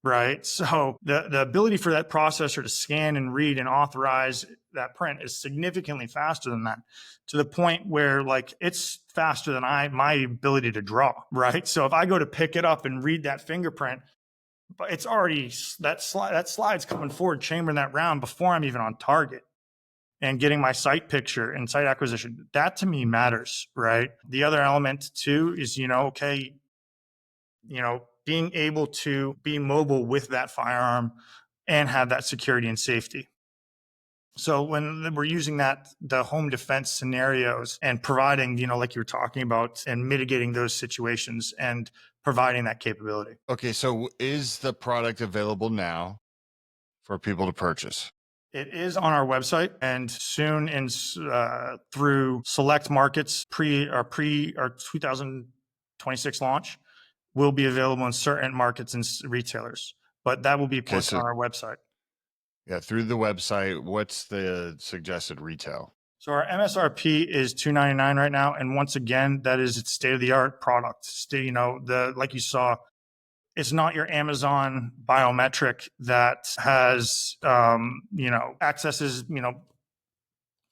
right? So the ability for that processor to scan and read and authorize that print is significantly faster than that, to the point where like it's faster than my ability to draw, right? So if I go to pick it up and read that fingerprint, but it's already that slide's coming forward, chambering that round before I'm even on target and getting my sight picture and sight acquisition. That to me matters, right? The other element too is, okay, being able to be mobile with that firearm and have that security and safety. So when we're using the home defense scenarios and providing, like you were talking about, and mitigating those situations and providing that capability. Okay, so is the product available now for people to purchase? It is on our website, and soon through select markets pre our 2026 launch will be available in certain markets and retailers, but that will be Okay, posted so on our website. yeah, through the website, what's the suggested retail? So our MSRP is $299 right now, and once again, that is its state of the art product. Like you saw, it's not your Amazon biometric that has accesses,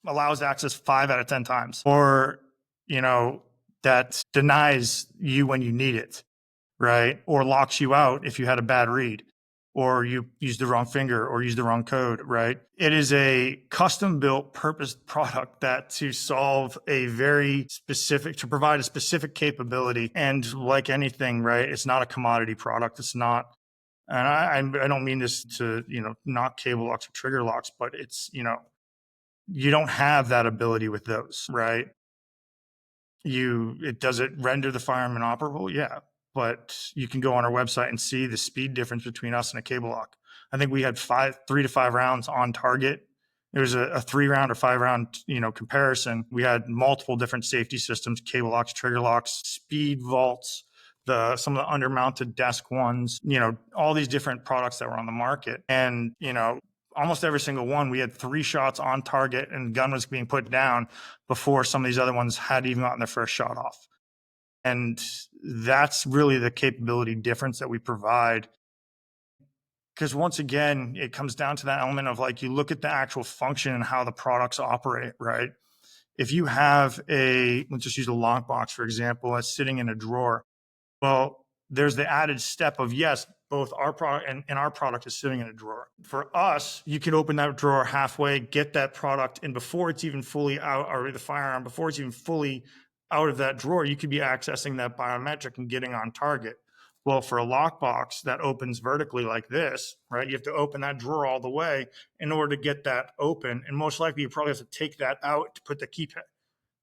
allows access 5 out of 10 times, or that denies you when you need it, right? Or locks you out if you had a bad read, or you used the wrong finger or used the wrong code, right? It is a custom built purpose product that to provide a specific capability. And like anything, right, it's not a commodity product. It's not, and I don't mean this to, knock cable locks or trigger locks, but it's, you don't have that ability with those, right? Does it render the firearm inoperable? Yeah. But you can go on our website and see the speed difference between us and a cable lock. I think we had 3 to 5 rounds on target. It was a 3-round or 5-round, comparison. We had multiple different safety systems, cable locks, trigger locks, speed vaults, some of the undermounted desk ones, all these different products that were on the market. And, almost every single one, we had 3 shots on target and gun was being put down before some of these other ones had even gotten their first shot off. And that's really the capability difference that we provide. Because once again, it comes down to that element of like, you look at the actual function and how the products operate, right? If you have let's just use a lockbox, for example, that's sitting in a drawer. Well, there's the added step of, yes, both our product and our product is sitting in a drawer. For us, you can open that drawer halfway, get that product, and before it's even fully out, or the firearm, before it's even fully out of that drawer, you could be accessing that biometric and getting on target. Well, for a lockbox that opens vertically like this, right, you have to open that drawer all the way in order to get that open. And most likely you probably have to take that out to put the keypad,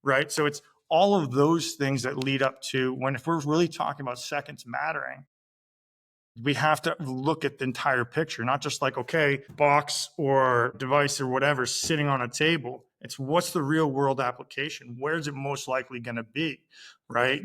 right? So it's all of those things that lead up to if we're really talking about seconds mattering, we have to look at the entire picture, not just like, okay, box or device or whatever sitting on a table. It's what's the real world application? Where's it most likely going to be, right?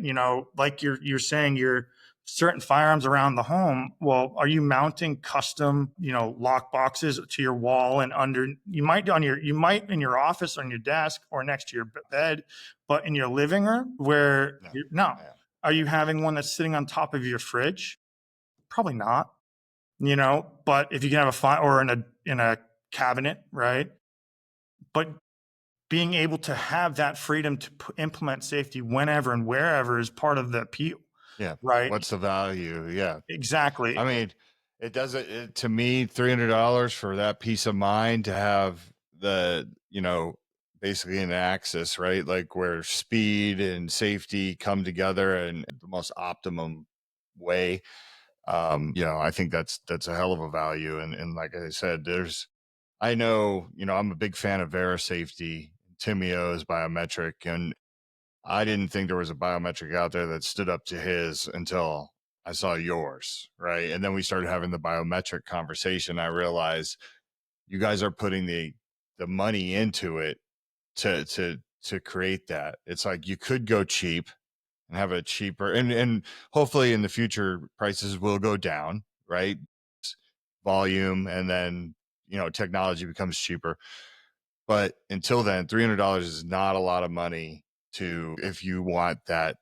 Like you're saying, you're certain firearms around the home. Well, are you mounting custom, lock boxes to your wall and under? You might in your office, on your desk, or next to your bed, but in your living room, where no. Are you having one that's sitting on top of your fridge? Probably not, but if you can have a file or in a cabinet, right? But being able to have that freedom to implement safety whenever and wherever is part of the appeal. Yeah. Right. What's the value? Yeah. Exactly. I mean, it doesn't, to me, $300 for that peace of mind to have basically an axis, right? Like where speed and safety come together in the most optimum way. I think that's a hell of a value. And like I said, I know, I'm a big fan of Vera Safety, Timio's Biometric, and I didn't think there was a biometric out there that stood up to his until I saw yours, right? And then we started having the biometric conversation. I realized you guys are putting the money into it to create that. It's like you could go cheap and have it cheaper, and hopefully in the future prices will go down, right? Volume, and then technology becomes cheaper. But until then, $300 is not a lot of money if you want that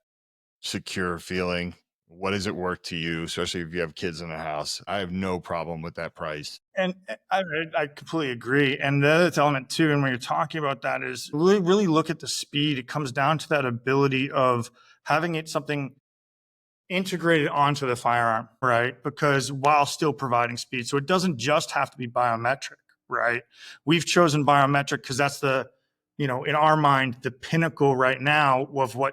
secure feeling, What is it worth to you, especially if you have kids in the house? I have no problem with that price. And I completely agree. And the other element too, and when you're talking about that, is really look at the speed. It comes down to that ability of having it something integrated onto the firearm, right? Because while still providing speed. So it doesn't just have to be biometric, right? We've chosen biometric because that's in our mind, the pinnacle right now of what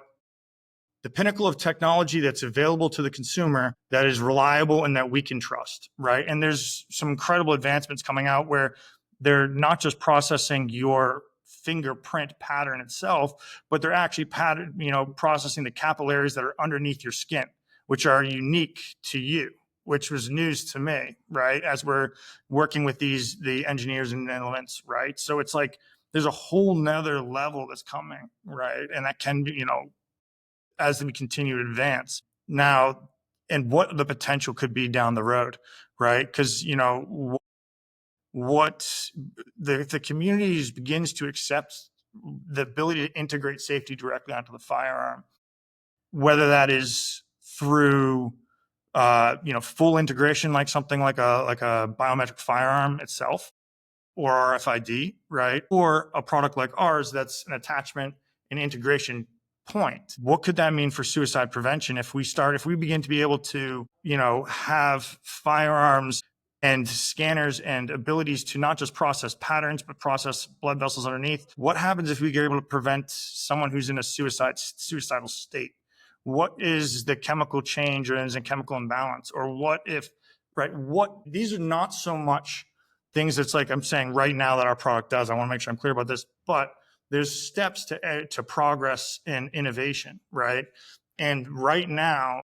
the pinnacle of technology that's available to the consumer that is reliable and that we can trust, right? And there's some incredible advancements coming out where they're not just processing your fingerprint pattern itself, but they're actually processing the capillaries that are underneath your skin, which are unique to you, which was news to me, right? As we're working with the engineers and elements, right? So it's like there's a whole nother level that's coming, right? And that can be, as we continue to advance now, and what the potential could be down the road, right? Because what the community begins to accept the ability to integrate safety directly onto the firearm, whether that is through full integration, like something like a biometric firearm itself, or RFID, right? Or a product like ours that's an attachment and integration point. What could that mean for suicide prevention if we begin to be able to, have firearms and scanners and abilities to not just process patterns, but process blood vessels underneath? What happens if we get able to prevent someone who's in a suicidal state? What is the chemical change, or is a chemical imbalance? Or what if, right? These are not so much things that's like I'm saying right now that our product does. I want to make sure I'm clear about this, but there's steps to progress and innovation, right? And right now,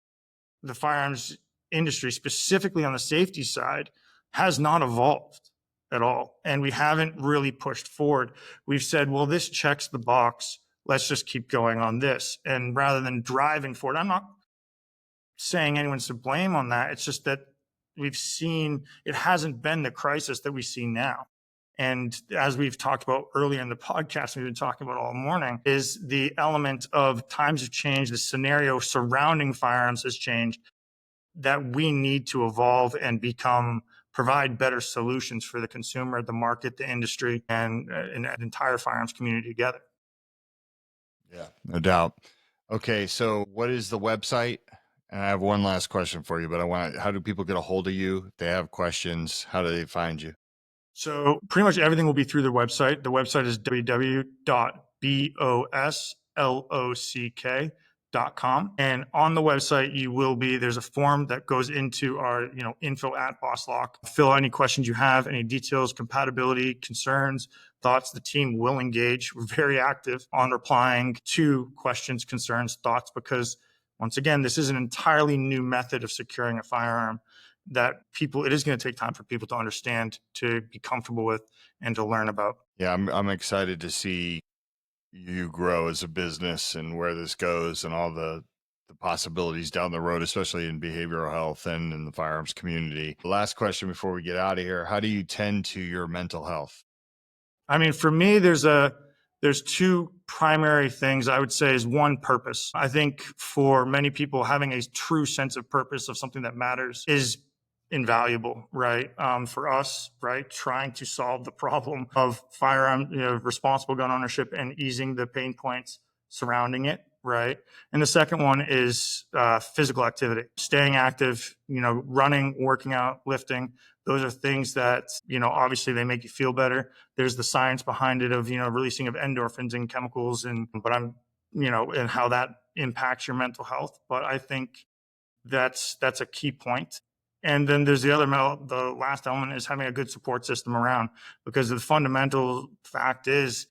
the firearms industry, specifically on the safety side, has not evolved at all. And we haven't really pushed forward. We've said, well, this checks the box. Let's just keep going on this. And rather than driving forward, I'm not saying anyone's to blame on that. It's just that we've seen it hasn't been the crisis that we see now. And as we've talked about earlier in the podcast, we've been talking about all morning, is the element of times have changed. The scenario surrounding firearms has changed, that we need to evolve and provide better solutions for the consumer, the market, the industry, and an entire firearms community together. Yeah, no doubt. Okay, so what is the website? And I have one last question for you, but how do people get a hold of you? If they have questions, how do they find you? So pretty much everything will be through the website. The website is www.BOSLock.com. And on the website, there's a form that goes into our, info@BOSLock. Fill out any questions you have, any details, compatibility, concerns, thoughts. The team will engage. We're very active on replying to questions, concerns, thoughts, because once again, this is an entirely new method of securing a firearm that it is going to take time for people to understand, to be comfortable with, and to learn about. Yeah, I'm excited to see you grow as a business and where this goes and all the possibilities down the road, especially in behavioral health and in the firearms community. Last question before we get out of here. How do you tend to your mental health? I mean, for me, there's two primary things I would say. Is one, purpose. I think for many people, having a true sense of purpose of something that matters is invaluable, right? For us, right, trying to solve the problem of responsible gun ownership and easing the pain points surrounding it, right? And the second one is physical activity, staying active, running, working out, lifting. Those are things that, obviously they make you feel better. There's the science behind it of, releasing of endorphins and chemicals, and how that impacts your mental health. But I think that's a key point. And then there's the last element is having a good support system around, because the fundamental fact is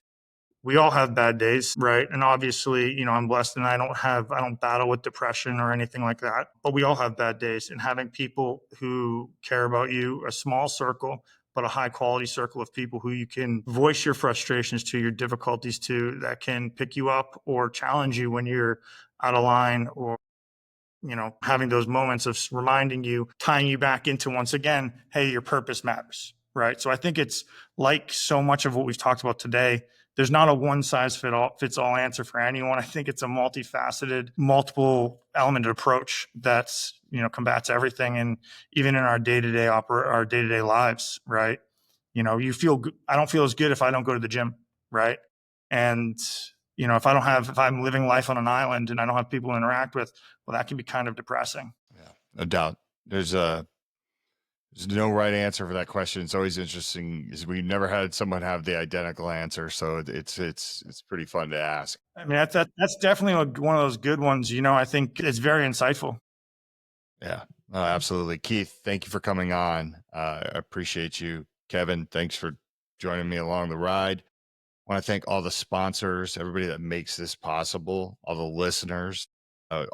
we all have bad days, right? And obviously, I'm blessed and I don't battle with depression or anything like that, but we all have bad days. And having people who care about you, a small circle, but a high quality circle of people who you can voice your frustrations to, your difficulties to, that can pick you up or challenge you when you're out of line, or having those moments of reminding you, tying you back into, once again, hey, your purpose matters, right? So I think it's like so much of what we've talked about today. There's not a one size fits all answer for anyone. I think it's a multifaceted, multiple elemented approach that's, combats everything. And even in our day-to-day lives, right? I don't feel as good if I don't go to the gym, right? And, if I'm living life on an island and I don't have people to interact with, well, that can be kind of depressing. Yeah, no doubt. There's no right answer for that question. It's always interesting is we never had someone have the identical answer. So it's pretty fun to ask. I mean, that's definitely one of those good ones. I think it's very insightful. Yeah, absolutely. Keith, thank you for coming on. I appreciate you. Kevin, thanks for joining me along the ride. I want to thank all the sponsors, everybody that makes this possible, all the listeners,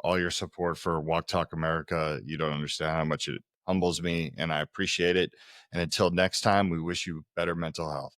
all your support for Walk Talk America. You don't understand how much it humbles me, and I appreciate it. And until next time, we wish you better mental health.